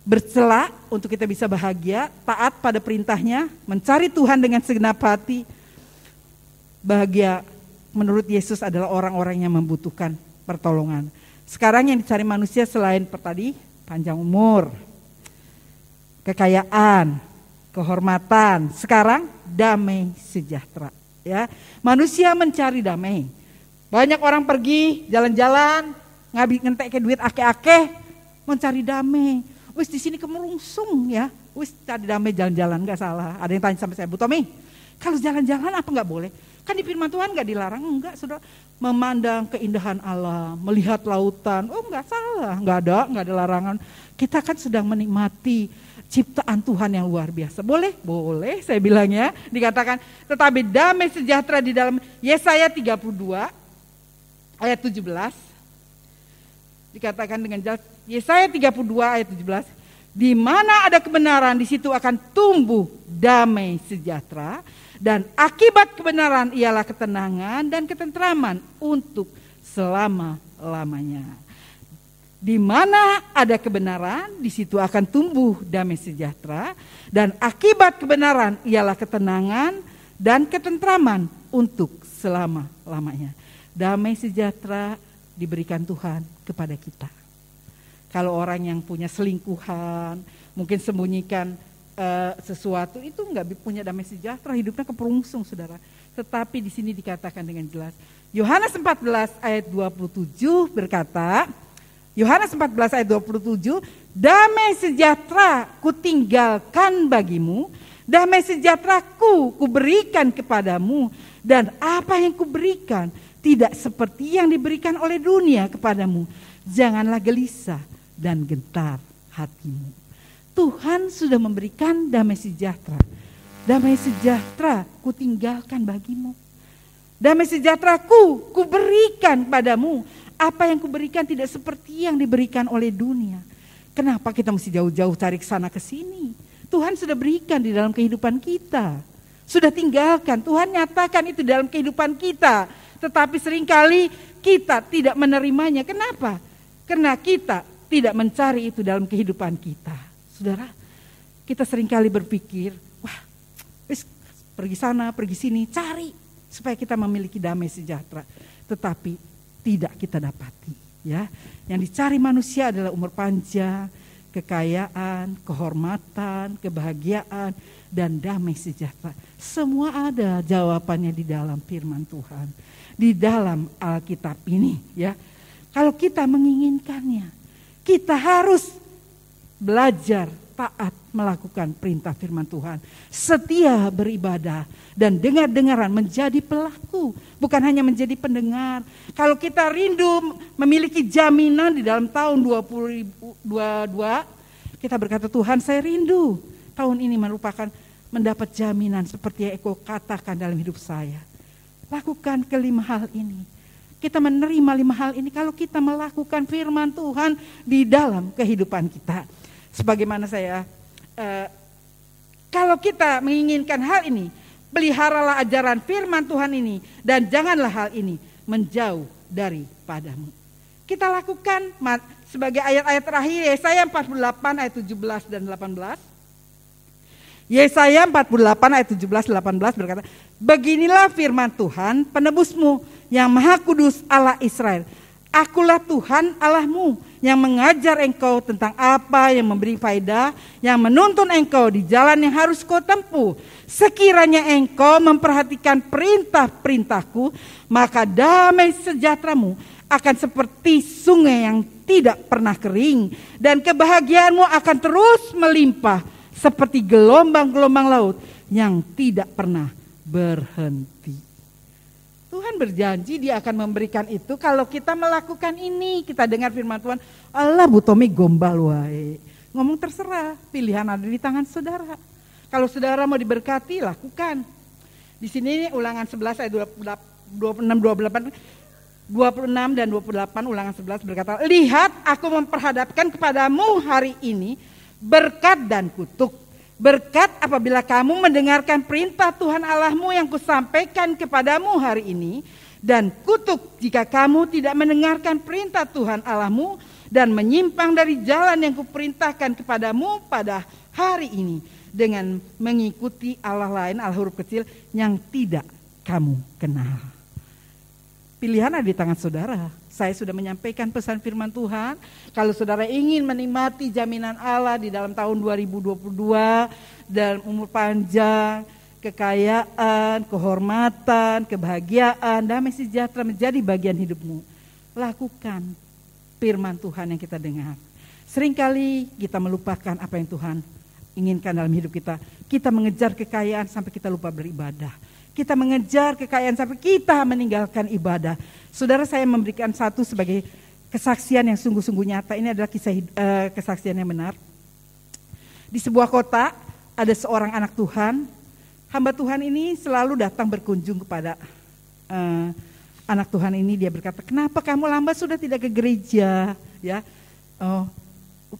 bercela untuk kita bisa bahagia, taat pada perintahnya, mencari Tuhan dengan segenap hati. Bahagia menurut Yesus adalah orang-orang yang membutuhkan pertolongan. Sekarang yang dicari manusia selain tadi panjang umur, kekayaan, kehormatan, sekarang damai sejahtera. Ya, manusia mencari damai. Banyak orang pergi jalan-jalan, ngentek ke duit ake-ake, mencari damai. Wis di sini kemerungsung ya, wis cari damai jalan-jalan, nggak salah. Ada yang tanya sama saya, Bu Tommy, kalau jalan-jalan apa nggak boleh? Kan di firman Tuhan nggak dilarang, enggak saudara. Memandang keindahan alam, melihat lautan, oh nggak salah, nggak ada larangan. Kita kan sedang menikmati ciptaan Tuhan yang luar biasa. Boleh? Boleh, saya bilang ya. Dikatakan, tetapi damai sejahtera di dalam Yesaya 32 ayat 17. Dikatakan dengan jelas, Yesaya 32 ayat 17, di mana ada kebenaran di situ akan tumbuh damai sejahtera, dan akibat kebenaran ialah ketenangan dan ketentraman untuk selama-lamanya. Di mana ada kebenaran, di situ akan tumbuh damai sejahtera, dan akibat kebenaran ialah ketenangan dan ketentraman untuk selama-lamanya. Damai sejahtera diberikan Tuhan kepada kita. Kalau orang yang punya selingkuhan, mungkin sembunyikan sesuatu, itu nggak punya damai sejahtera, hidupnya keperungsung, saudara. Tetapi di sini dikatakan dengan jelas. Yohanes 14 ayat 27 berkata, Yohanes 14 ayat 27, damai sejahtera kutinggalkan bagimu, damai sejahtera kuberikan kepadamu, dan apa yang kuberikan tidak seperti yang diberikan oleh dunia kepadamu. Janganlah gelisah dan gentar hatimu. Tuhan sudah memberikan damai sejahtera. Damai sejahtera kutinggalkan bagimu. Damai sejahtera kuberikan padamu. Apa yang kuberikan tidak seperti yang diberikan oleh dunia. Kenapa kita mesti jauh-jauh cari ke sana ke sini? Tuhan sudah berikan di dalam kehidupan kita. Sudah tinggalkan, Tuhan nyatakan itu dalam kehidupan kita. Tetapi seringkali kita tidak menerimanya. Kenapa? Karena kita tidak mencari itu dalam kehidupan kita. Saudara, kita seringkali berpikir, wah, pergi sana, pergi sini, cari supaya kita memiliki damai sejahtera. Tetapi tidak kita dapati, ya. Yang dicari manusia adalah umur panjang, kekayaan, kehormatan, kebahagiaan, dan damai sejahtera. Semua ada jawabannya di dalam firman Tuhan, di dalam Alkitab ini, ya. Kalau kita menginginkannya, kita harus belajar taat melakukan perintah firman Tuhan, setia beribadah, dan dengar-dengaran menjadi pelaku, bukan hanya menjadi pendengar. Kalau kita rindu memiliki jaminan di dalam tahun 2022, kita berkata, Tuhan, saya rindu tahun ini mendapat jaminan seperti yang Eko katakan dalam hidup saya. Lakukan kelima hal ini. Kita menerima 5 hal ini kalau kita melakukan firman Tuhan di dalam kehidupan kita. Sebagaimana saya, kalau kita menginginkan hal ini, peliharalah ajaran firman Tuhan ini, dan janganlah hal ini menjauh daripadamu. Kita lakukan sebagai ayat-ayat terakhir, Yesaya 48 ayat 17 dan 18. Yesaya 48 ayat 17-18 berkata, beginilah firman Tuhan penebusmu yang maha kudus Allah Israel. Akulah Tuhan Allahmu yang mengajar engkau tentang apa yang memberi faedah, yang menuntun engkau di jalan yang harus kau tempuh. Sekiranya engkau memperhatikan perintah-perintahku, maka damai sejahteramu akan seperti sungai yang tidak pernah kering, dan kebahagiaanmu akan terus melimpah seperti gelombang-gelombang laut yang tidak pernah berhenti. Tuhan berjanji dia akan memberikan itu kalau kita melakukan ini. Kita dengar firman Tuhan, Allah Bu Tommy gombal wae. Ngomong terserah, pilihan ada di tangan saudara. Kalau saudara mau diberkati, lakukan. Di sini Ulangan 11 ayat 26 dan 28, Ulangan 11 berkata, lihat aku memperhadapkan kepadamu hari ini berkat dan kutuk. Berkat apabila kamu mendengarkan perintah Tuhan Allahmu yang kusampaikan kepadamu hari ini, Dan kutuk jika kamu tidak mendengarkan perintah Tuhan Allahmu dan menyimpang dari jalan yang kuperintahkan kepadamu pada hari ini dengan mengikuti Allah lain, Allah huruf kecil, yang tidak kamu kenal. Pilihan ada di tangan saudara. Saya sudah menyampaikan pesan firman Tuhan. Kalau saudara ingin menikmati jaminan Allah di dalam tahun 2022 dan umur panjang, kekayaan, kehormatan, kebahagiaan, damai sejahtera menjadi bagian hidupmu, lakukan firman Tuhan yang kita dengar. Seringkali kita melupakan apa yang Tuhan inginkan dalam hidup kita. Kita mengejar kekayaan sampai kita lupa beribadah. Kita mengejar kekayaan sampai kita meninggalkan ibadah. Saudara, saya memberikan satu sebagai kesaksian yang sungguh-sungguh nyata. Ini adalah kesaksian yang benar. Di sebuah kota ada seorang anak Tuhan. Hamba Tuhan ini selalu datang berkunjung kepada anak Tuhan ini. Dia berkata, kenapa kamu lambat sudah tidak ke gereja? Ya, oh,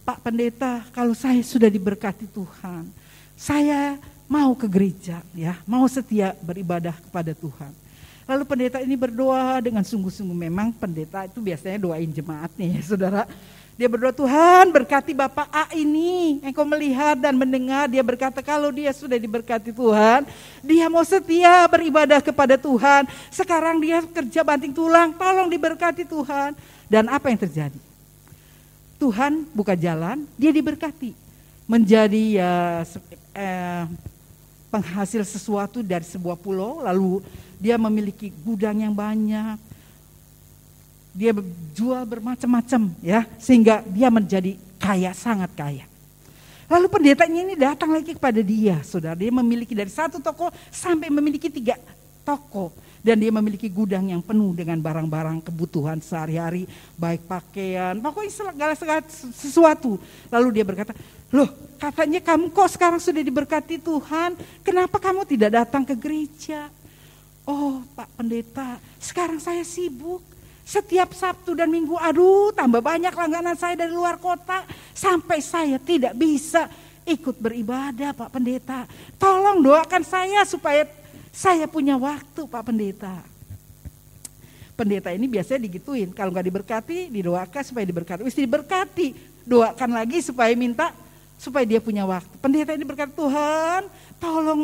Pak Pendeta, kalau saya sudah diberkati Tuhan, saya mau ke gereja, ya, mau setia beribadah kepada Tuhan. Lalu pendeta ini berdoa dengan sungguh-sungguh. Memang pendeta itu biasanya doain jemaatnya, ya saudara. Dia berdoa, Tuhan berkati Bapak A ini, engkau melihat dan mendengar. Dia berkata kalau dia sudah diberkati Tuhan, dia mau setia beribadah kepada Tuhan. Sekarang dia kerja banting tulang, tolong diberkati Tuhan. Dan apa yang terjadi? Tuhan buka jalan, dia diberkati. Menjadi penghasil sesuatu dari sebuah pulau, lalu dia memiliki gudang yang banyak. Dia jual bermacam-macam, ya, sehingga dia menjadi kaya, sangat kaya. Lalu pendetanya ini datang lagi kepada dia, saudara. Dia memiliki dari 1 toko sampai memiliki 3 toko. Dan dia memiliki gudang yang penuh dengan barang-barang kebutuhan sehari-hari, baik pakaian, pokoknya segala sesuatu. Lalu dia berkata, loh katanya kamu kok sekarang sudah diberkati Tuhan, kenapa kamu tidak datang ke gereja? Oh Pak Pendeta, sekarang saya sibuk. Setiap Sabtu dan Minggu, aduh tambah banyak langganan saya dari luar kota. Sampai saya tidak bisa ikut beribadah Pak Pendeta. Tolong doakan saya supaya saya punya waktu Pak Pendeta. Pendeta ini biasanya digituin. Kalau gak diberkati, didoakan supaya diberkati. Wis diberkati, doakan lagi supaya minta, supaya dia punya waktu. Pendeta ini berkata, Tuhan tolong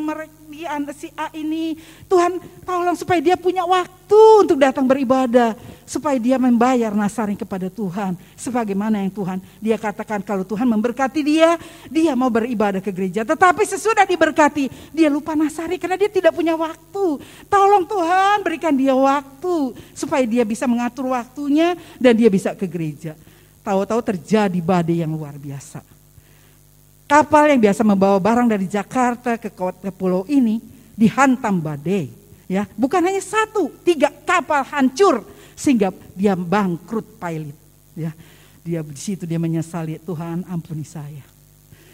si A ini. Tuhan tolong supaya dia punya waktu untuk datang beribadah. Supaya dia membayar nasaring kepada Tuhan. Sebagaimana yang Tuhan, dia katakan kalau Tuhan memberkati dia, dia mau beribadah ke gereja. Tetapi sesudah diberkati, dia lupa nasari karena dia tidak punya waktu. Tolong Tuhan berikan dia waktu. Supaya dia bisa mengatur waktunya dan dia bisa ke gereja. Tahu-tahu terjadi badai yang luar biasa. Kapal yang biasa membawa barang dari Jakarta ke pulau ini dihantam badai. Ya, bukan hanya 1, 3 kapal hancur. Sehingga dia bangkrut pilot, ya. Dia di situ dia menyesali, Tuhan ampuni saya.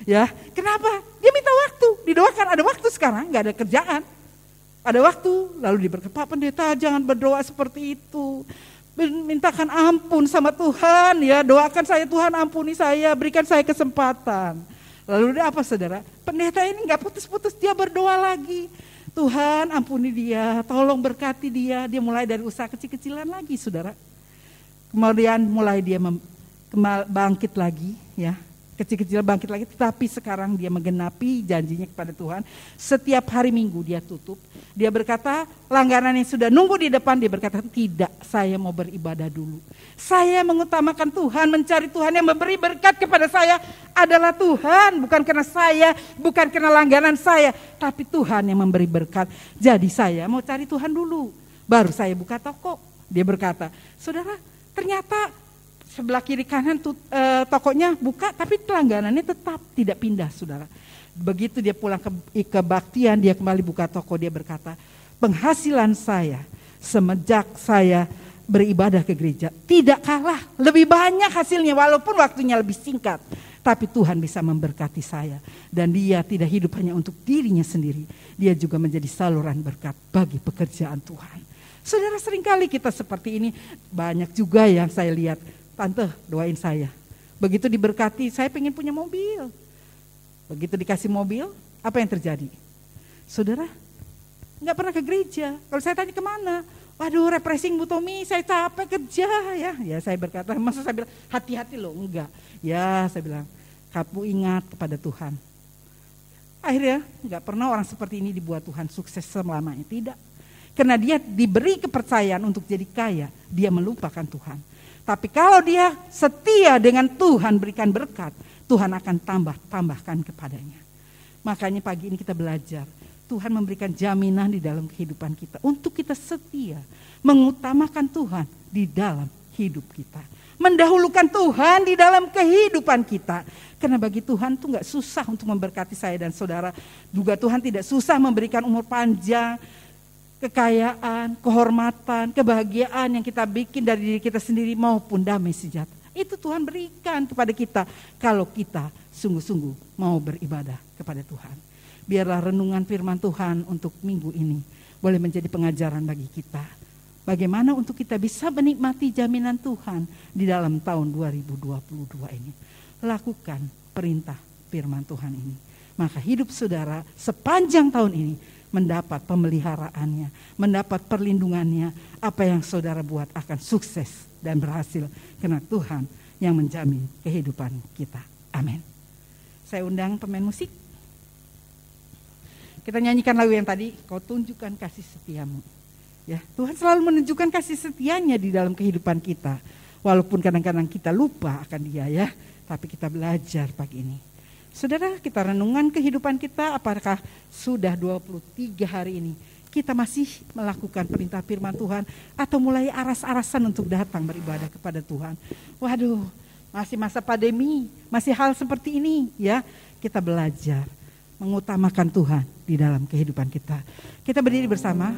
Ya, kenapa? Dia minta waktu, didoakan ada waktu sekarang, nggak ada kerjaan. Ada waktu, lalu diberkati, Pak Pendeta jangan berdoa seperti itu. Mintakan ampun sama Tuhan, ya, doakan saya Tuhan ampuni saya, berikan saya kesempatan. Lalu dia apa saudara? Pendeta ini nggak putus-putus, dia berdoa lagi. Tuhan ampuni dia, tolong berkati dia. Dia mulai dari usaha kecil-kecilan lagi saudara. Kemudian mulai dia bangkit lagi, ya, kecil-kecil bangkit lagi. Tetapi sekarang dia menggenapi janjinya kepada Tuhan. Setiap hari Minggu dia tutup. Dia berkata langganan yang sudah nunggu di depan, dia berkata tidak, saya mau beribadah dulu. Saya mengutamakan Tuhan, mencari Tuhan yang memberi berkat kepada saya adalah Tuhan. Bukan karena saya, bukan karena langganan saya, tapi Tuhan yang memberi berkat. Jadi saya mau cari Tuhan dulu, baru saya buka toko. Dia berkata, saudara ternyata sebelah kiri kanan tokonya buka, tapi langganannya tetap tidak pindah saudara. Begitu dia pulang ke kebaktian, dia kembali buka toko, dia berkata, penghasilan saya semenjak saya beribadah ke gereja tidak kalah, lebih banyak hasilnya walaupun waktunya lebih singkat. Tapi Tuhan bisa memberkati saya. Dan dia tidak hidup hanya untuk dirinya sendiri, dia juga menjadi saluran berkat bagi pekerjaan Tuhan. Saudara, seringkali kita seperti ini. Banyak juga yang saya lihat, tante doain saya. Begitu diberkati, saya pengen punya mobil. Begitu dikasih mobil, apa yang terjadi? Saudara, gak pernah ke gereja. Kalau saya tanya kemana? Waduh, refreshing Bu Tommy, saya capek kerja ya. Ya saya berkata, masa saya bilang hati-hati loh, enggak. Ya saya bilang, kamu ingat kepada Tuhan. Akhirnya enggak pernah orang seperti ini dibuat Tuhan sukses selamanya, tidak. Karena dia diberi kepercayaan untuk jadi kaya, dia melupakan Tuhan. Tapi kalau dia setia dengan Tuhan berikan berkat, Tuhan akan tambahkan kepadanya. Makanya pagi ini kita belajar, Tuhan memberikan jaminan di dalam kehidupan kita untuk kita setia mengutamakan Tuhan di dalam hidup kita, mendahulukan Tuhan di dalam kehidupan kita. Karena bagi Tuhan itu gak susah untuk memberkati saya dan saudara. Juga Tuhan tidak susah memberikan umur panjang, kekayaan, kehormatan, kebahagiaan yang kita bikin dari diri kita sendiri maupun damai sejahtera. Itu Tuhan berikan kepada kita kalau kita sungguh-sungguh mau beribadah kepada Tuhan. Biarlah renungan firman Tuhan untuk minggu ini boleh menjadi pengajaran bagi kita. Bagaimana untuk kita bisa menikmati jaminan Tuhan di dalam tahun 2022 ini. Lakukan perintah firman Tuhan ini. Maka hidup saudara sepanjang tahun ini mendapat pemeliharaannya, mendapat perlindungannya. Apa yang saudara buat akan sukses dan berhasil. Karena Tuhan yang menjamin kehidupan kita. Amin. Saya undang pemain musik. Kita nyanyikan lagu yang tadi, kau tunjukkan kasih setiamu. Ya, Tuhan selalu menunjukkan kasih setianya di dalam kehidupan kita. Walaupun kadang-kadang kita lupa akan dia ya, tapi kita belajar pagi ini. Saudara, kita renungan kehidupan kita, apakah sudah 23 hari ini kita masih melakukan perintah firman Tuhan atau mulai aras-arasan untuk datang beribadah kepada Tuhan. Waduh, masih masa pandemi, masih hal seperti ini ya. Kita belajar mengutamakan Tuhan di dalam kehidupan kita. Kita berdiri bersama.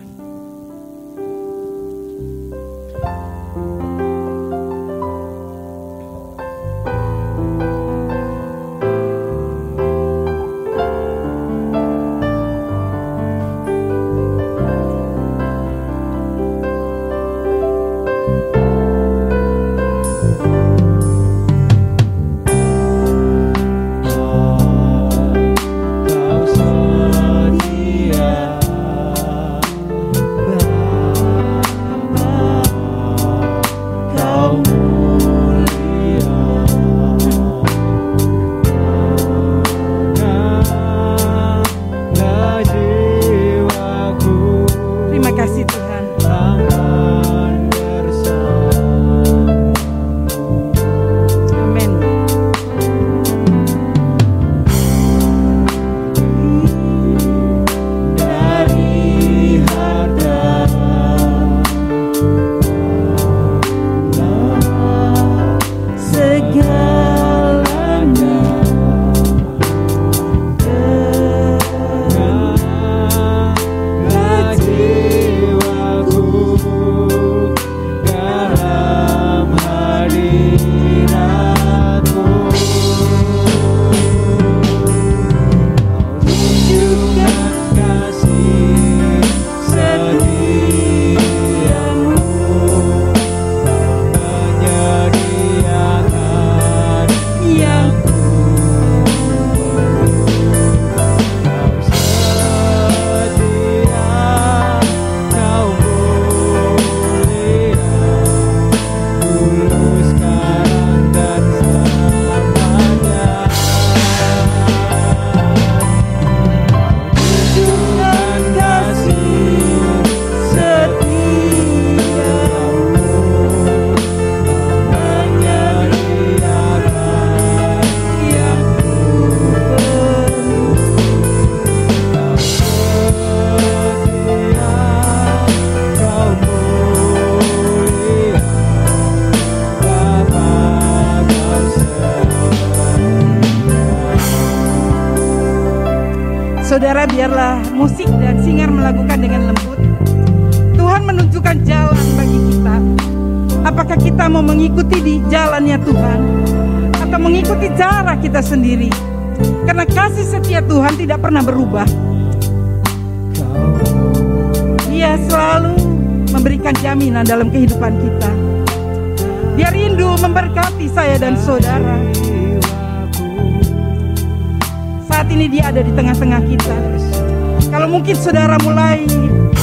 Saudara, biarlah musik dan singer melakukan dengan lembut. Tuhan menunjukkan jalan bagi kita. Apakah kita mau mengikuti di jalannya Tuhan atau mengikuti cara kita sendiri? Karena kasih setia Tuhan tidak pernah berubah. Dia selalu memberikan jaminan dalam kehidupan kita. Dia rindu memberkati saya dan saudara. Saat ini dia ada di tengah-tengah kita. Kalau mungkin saudara mulai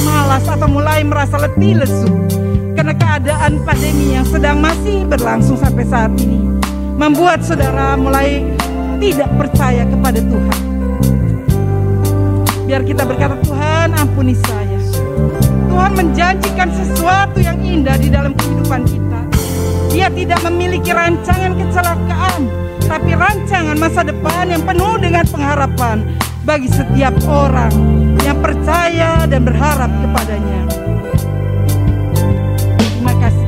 malas atau mulai merasa letih lesu karena keadaan pandemi yang sedang masih berlangsung sampai saat ini, membuat saudara mulai tidak percaya kepada Tuhan. Biar kita berkata, Tuhan ampuni saya. Tuhan menjanjikan sesuatu yang indah di dalam kehidupan kita. Dia tidak memiliki rancangan kecelakaan, tapi rancangan masa depan yang penuh dengan pengharapan bagi setiap orang yang percaya dan berharap kepadanya. Terima kasih.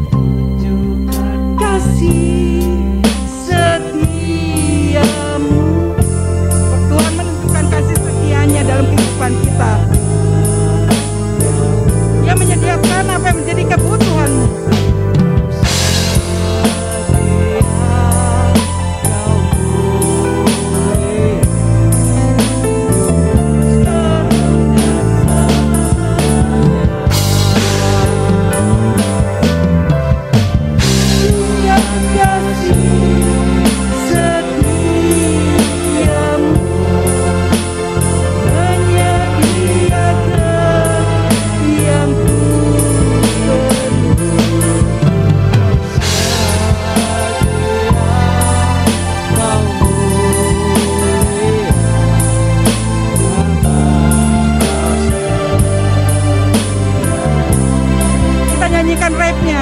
Tunjukkan kasih setiamu. Tuhan menunjukkan kasih setianya dalam kehidupan kita. Dia menyediakan apa yang menjadi kebutuhanmu.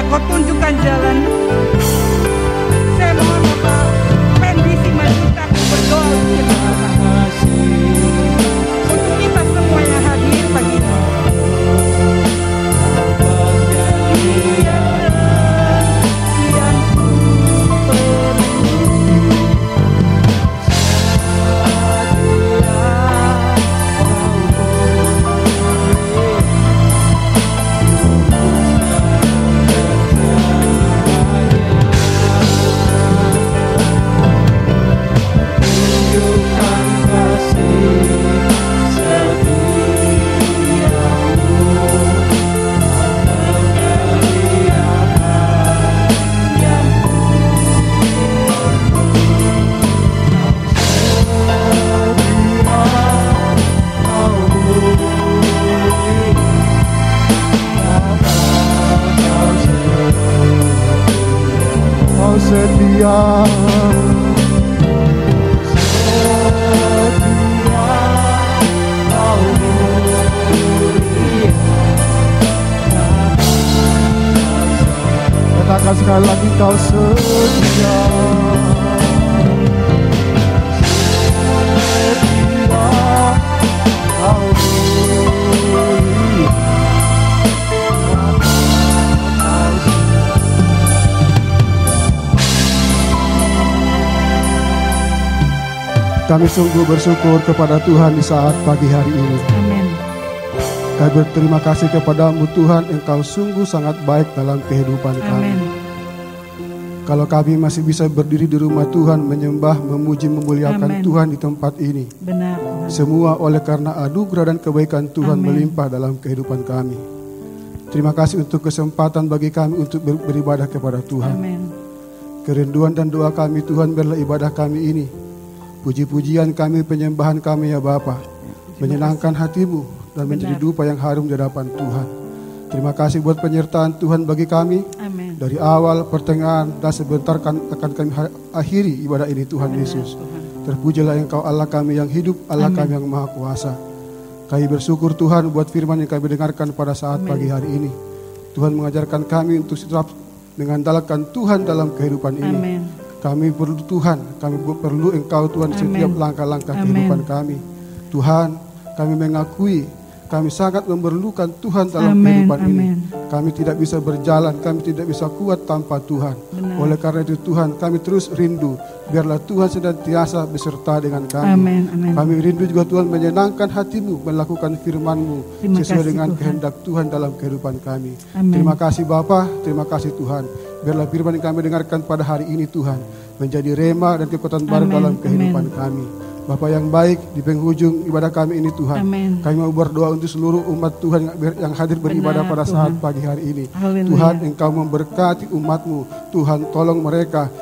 Kau tunjukkan jalan. Saya mohon Bapak Pendi Simanjuntak berdoa untuk kita, untuk kita semua yang hadir pagi ini. Katakan sekali lagi, kau setia. Kami sungguh bersyukur kepada Tuhan di saat pagi hari ini. Amin. Kami berterima kasih kepadamu Tuhan, Engkau sungguh sangat baik dalam kehidupan kami. Amin. Kalau kami masih bisa berdiri di rumah Tuhan, menyembah, memuji, memuliakan Amin. Tuhan di tempat ini. Benar. Semua oleh karena anugerah dan kebaikan Tuhan Amin. melimpah dalam kehidupan kami. Terima kasih untuk kesempatan bagi kami untuk beribadah kepada Tuhan. Amin. Kerinduan dan doa kami Tuhan, biarlah ibadah kami ini, puji-pujian kami, penyembahan kami ya Bapa, menyenangkan hatimu dan menjadi dupa yang harum di hadapan Tuhan. Terima kasih buat penyertaan Tuhan bagi kami. Amin. Dari awal, pertengahan, dan sebentar akan kami akhiri ibadah ini Tuhan Yesus. Terpujilah Engkau Allah kami yang hidup, Allah kami yang maha kuasa. Kami bersyukur Tuhan buat firman yang kami dengarkan pada saat pagi hari ini. Tuhan mengajarkan kami untuk tetap mengandalkan Tuhan dalam kehidupan ini. Amin. Kami perlu Tuhan, kami perlu Engkau Tuhan setiap langkah-langkah kehidupan kami. Tuhan, kami mengakui kami sangat memerlukan Tuhan dalam kehidupan ini. Kami tidak bisa berjalan, kami tidak bisa kuat tanpa Tuhan. Benar. Oleh karena itu Tuhan, kami terus rindu, biarlah Tuhan senantiasa beserta dengan kami. Amin. Amin. Kami rindu juga Tuhan menyenangkan hatimu, melakukan firman-Mu sesuai dengan kehendak Tuhan dalam kehidupan kami. Amin. Terima kasih Bapa, terima kasih Tuhan. Biarlah firman yang kami dengarkan pada hari ini Tuhan menjadi rema dan kekuatan baru dalam kehidupan kami. Bapa yang baik, di penghujung ibadah kami ini Tuhan, kami mau berdoa untuk seluruh umat Tuhan yang hadir beribadah pada saat pagi hari ini. Haleluya. Tuhan, Engkau memberkati umat-Mu. Tuhan, tolong mereka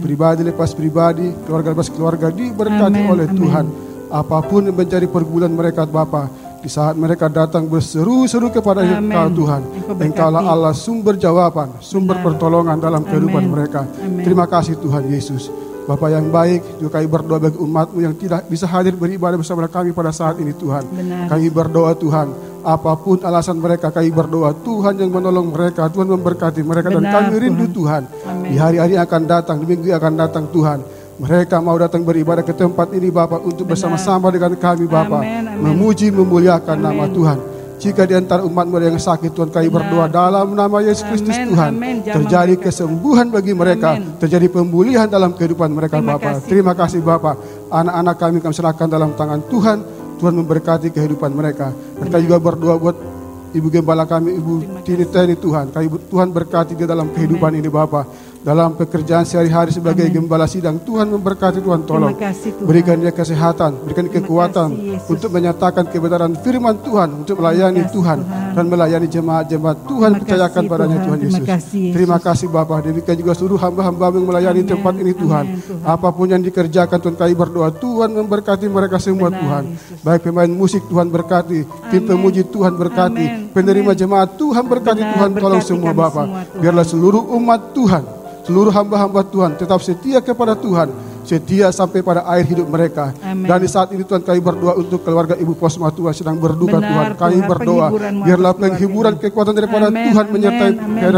pribadi lepas pribadi, keluarga lepas keluarga diberkati oleh Tuhan. apapun yang menjadi pergumulan mereka Bapa, di saat mereka datang berseru-seru kepada Engkau Tuhan, Engkaulah Allah sumber jawaban, sumber pertolongan dalam kehidupan mereka. Terima kasih Tuhan Yesus. Bapa yang baik, juga kami berdoa bagi umat-Mu yang tidak bisa hadir beribadah bersama kami pada saat ini Tuhan. Kami berdoa Tuhan, apapun alasan mereka, kami berdoa Tuhan yang menolong mereka, Tuhan memberkati mereka. Dan kami rindu Tuhan, di hari-hari yang akan datang, di minggu yang akan datang Tuhan, mereka mau datang beribadah ke tempat ini Bapa, untuk bersama-sama dengan kami Bapa, memuji memuliakan nama Tuhan. Jika di antara umat-Mu yang sakit Tuhan, kami berdoa dalam nama Yesus Kristus Tuhan, terjadi kesembuhan bagi mereka, terjadi pemulihan dalam kehidupan mereka Bapa. Terima kasih Bapa. Anak-anak kami serahkan dalam tangan Tuhan. Tuhan memberkati kehidupan mereka. Dan kami juga berdoa buat Ibu Gembala kami, Ibu Tini Teni Tuhan. Tuhan berkati dia dalam kehidupan ini Bapa. Dalam pekerjaan sehari-hari sebagai gembala sidang, Tuhan memberkati, Tuhan tolong. Berikan dia kesehatan, berikan kekuatan untuk menyatakan kebenaran firman Tuhan, untuk melayani Tuhan dan melayani jemaat-jemaat Tuhan. Percayakan padanya Tuhan Yesus. Terima kasih Bapa. Demikian juga seluruh hamba-hamba yang melayani tempat ini Tuhan. Apapun yang dikerjakan Tuhan, kami berdoa Tuhan memberkati mereka semua Tuhan. Baik pemain musik Tuhan berkati, tim pemuji Tuhan berkati, penerima jemaat Tuhan berkati. Tuhan tolong semua Bapa. Biarlah seluruh umat Tuhan, seluruh hamba-hamba Tuhan tetap setia kepada Tuhan, setia sampai pada akhir hidup mereka. Dan di saat ini Tuhan kami berdoa untuk keluarga Ibu Posma Tuhan sedang berduka Tuhan. Kami berdoa biarlah penghiburan kekuatan daripada Tuhan menyertai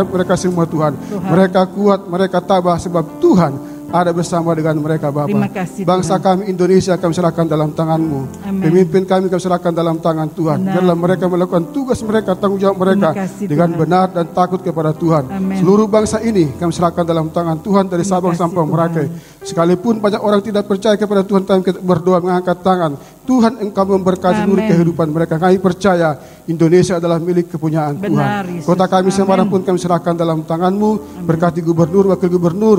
mereka semua Tuhan. Mereka kuat, mereka tabah sebab Tuhan ada bersama dengan mereka Bapa. Bangsa kami Indonesia kami serahkan dalam tangan-Mu. Pemimpin kami serahkan dalam tangan Tuhan. Biarlah mereka melakukan tugas mereka, tanggung jawab mereka dengan benar dan takut kepada Tuhan. Seluruh bangsa ini kami serahkan dalam tangan Tuhan, dari Sabang sampai Merauke. Sekalipun banyak orang tidak percaya kepada Tuhan, kami berdoa mengangkat tangan. Tuhan Engkau memberkati seluruh kehidupan mereka. Kami percaya Indonesia adalah milik kepunyaan Tuhan. Kota kami Semarang pun kami serahkan dalam tangan-Mu. Berkati gubernur, wakil gubernur,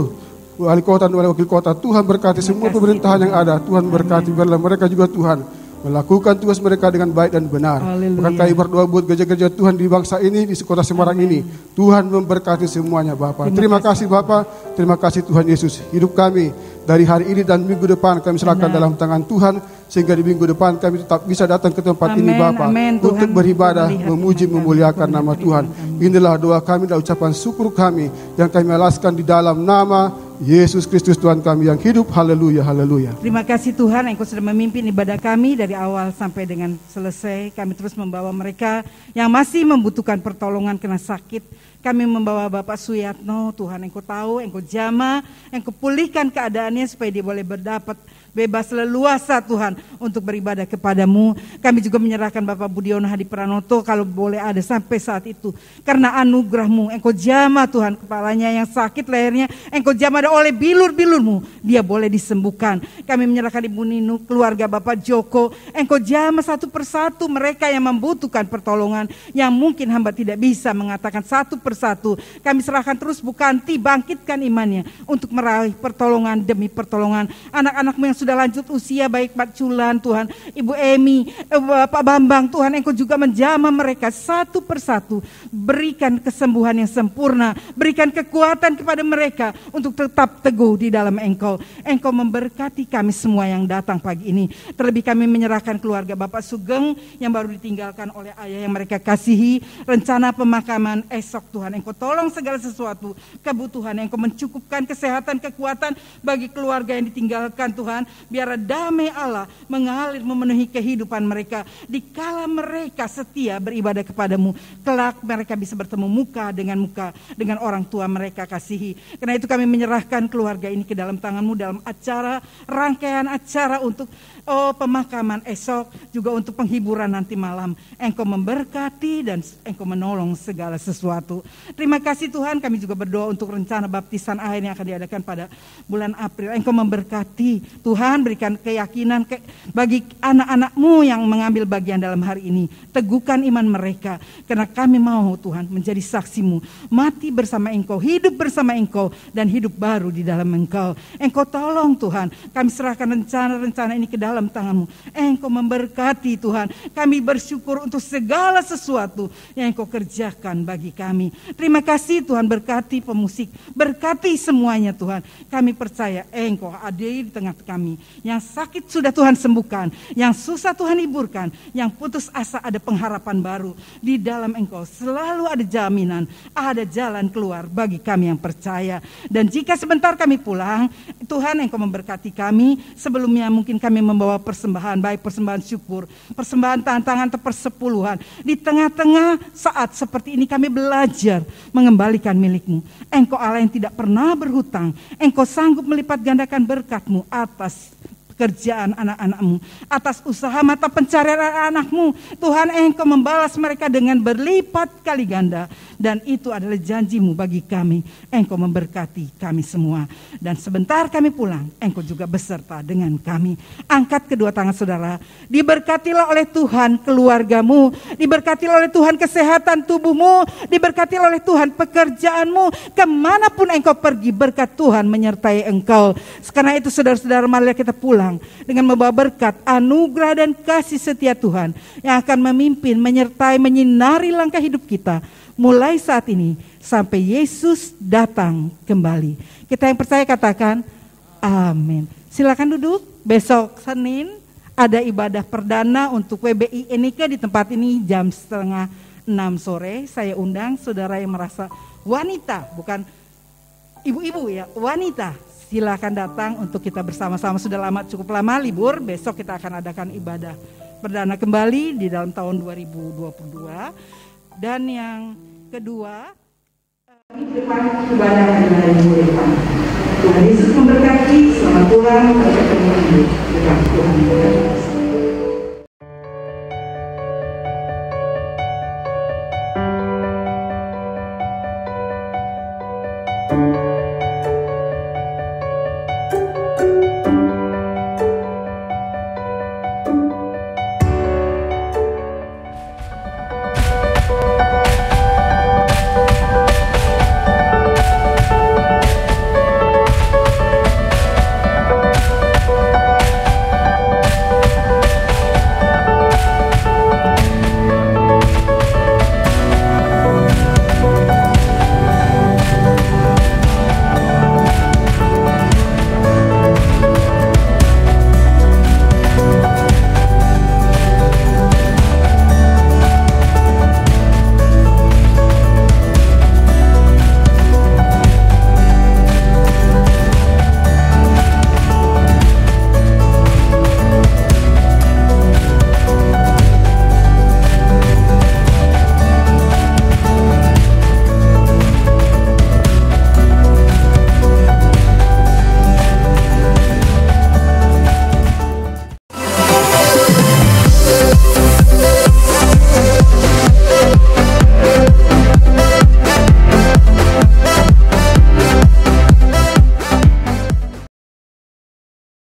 wali kota dan wakil kota. Tuhan berkati semua pemerintahan yang ada. Tuhan berkati, biarlah mereka juga Tuhan melakukan tugas mereka dengan baik dan benar. Bahkan kami berdoa buat gereja-gereja Tuhan di bangsa ini, di kota Semarang ini. Tuhan memberkati semuanya Bapa. Terima kasih Bapa. Terima kasih Tuhan Yesus. Hidup kami dari hari ini dan minggu depan kami serahkan dalam tangan Tuhan, sehingga di minggu depan kami tetap bisa datang ke tempat ini Bapa, untuk beribadah, memuji, memuliakan nama Tuhan. Inilah doa kami dan ucapan syukur kami yang kami alaskan di dalam nama Yesus Kristus Tuhan kami yang hidup. Haleluya, haleluya. Terima kasih Tuhan, Engkau sudah memimpin ibadah kami dari awal sampai dengan selesai. Kami terus membawa mereka yang masih membutuhkan pertolongan kena sakit. Kami membawa Bapak Suyatno, Tuhan Engkau tahu, Engkau jamah, Engkau pulihkan keadaannya supaya dia boleh berdapat bebas leluasa Tuhan untuk beribadah kepadamu. Kami juga menyerahkan Bapak Budiono Hadi Pranoto kalau boleh ada sampai saat itu. Karena anugerah-Mu, Engkau jamah Tuhan kepalanya yang sakit lehernya, Engkau jamah oleh bilur-bilur-Mu, dia boleh disembuhkan. Kami menyerahkan Ibu Ninu, keluarga Bapak Joko, Engkau jamah satu persatu mereka yang membutuhkan pertolongan, yang mungkin hamba tidak bisa mengatakan satu persatu. Kami serahkan terus Bu Kanti, bangkitkan imannya untuk meraih pertolongan demi pertolongan. Anak-anak-Mu yang sudah lanjut usia, baik Pak Culan Tuhan, Ibu Emi, Pak Bambang Tuhan, Engkau juga menjamah mereka satu persatu. Berikan kesembuhan yang sempurna, berikan kekuatan kepada mereka untuk tetap teguh di dalam Engkau. Engkau memberkati kami semua yang datang pagi ini. Terlebih kami menyerahkan keluarga Bapak Sugeng yang baru ditinggalkan oleh ayah yang mereka kasihi. Rencana pemakaman esok Tuhan, Engkau tolong segala sesuatu kebutuhan, Engkau mencukupkan kesehatan, kekuatan bagi keluarga yang ditinggalkan Tuhan. Biar damai Allah mengalir memenuhi kehidupan mereka. Dikala mereka setia beribadah kepadamu, kelak mereka bisa bertemu muka dengan orang tua mereka kasihi. Karena itu kami menyerahkan keluarga ini ke dalam tangan-Mu dalam rangkaian acara untuk pemakaman esok, juga untuk penghiburan nanti malam. Engkau memberkati dan Engkau menolong segala sesuatu. Terima kasih Tuhan. Kami juga berdoa untuk rencana baptisan air yang akan diadakan pada bulan April. Engkau memberkati Tuhan, berikan keyakinan bagi anak-anak-Mu yang mengambil bagian dalam hari ini. Teguhkan iman mereka, karena kami mau Tuhan menjadi saksi-Mu, mati bersama Engkau, hidup bersama Engkau, dan hidup baru di dalam Engkau. Engkau tolong Tuhan, kami serahkan rencana-rencana ini ke dalam tangan-Mu. Engkau memberkati Tuhan, kami bersyukur untuk segala sesuatu yang Engkau kerjakan bagi kami. Terima kasih Tuhan, berkati pemusik, berkati semuanya Tuhan. Kami percaya Engkau ada di tengah kami. kami. Yang sakit sudah Tuhan sembuhkan, yang susah Tuhan hiburkan, yang putus asa ada pengharapan baru. Di dalam Engkau selalu ada jaminan, ada jalan keluar bagi kami yang percaya. Dan jika sebentar kami pulang, Tuhan Engkau memberkati kami. Sebelumnya mungkin kami membawa persembahan, baik persembahan syukur, persembahan tantangan atau persepuluhan. Di tengah-tengah saat seperti ini kami belajar mengembalikan milik-Mu. Engkau Allah yang tidak pernah berhutang. Engkau sanggup melipat gandakan berkat-Mu atas pekerjaan anak-anak-Mu, atas usaha mata pencarian anak-anak-Mu. Tuhan, Engkau membalas mereka dengan berlipat kali ganda. Dan itu adalah janji-Mu bagi kami. Engkau memberkati kami semua. Dan sebentar kami pulang, Engkau juga beserta dengan kami. Angkat kedua tangan saudara. Diberkatilah oleh Tuhan keluargamu. Diberkatilah oleh Tuhan kesehatan tubuhmu. Diberkatilah oleh Tuhan pekerjaanmu. Kemanapun engkau pergi, berkat Tuhan menyertai engkau. Karena itu saudara-saudara, mari kita pulang dengan membawa berkat, anugerah dan kasih setia Tuhan yang akan memimpin, menyertai, menyinari langkah hidup kita mulai saat ini sampai Yesus datang kembali. Kita yang percaya katakan amin. Silakan duduk. Besok Senin ada ibadah perdana untuk WBI Enika di tempat ini jam 5:30 sore. Saya undang saudara yang merasa wanita, bukan ibu-ibu ya, wanita. Silakan datang untuk kita bersama-sama. Sudah cukup lama libur. Besok kita akan adakan ibadah perdana kembali di dalam tahun 2022. Dan yang kedua, di depan ibadah hari Minggu depan. Tuhan Yesus memberkati. Selamat pulang.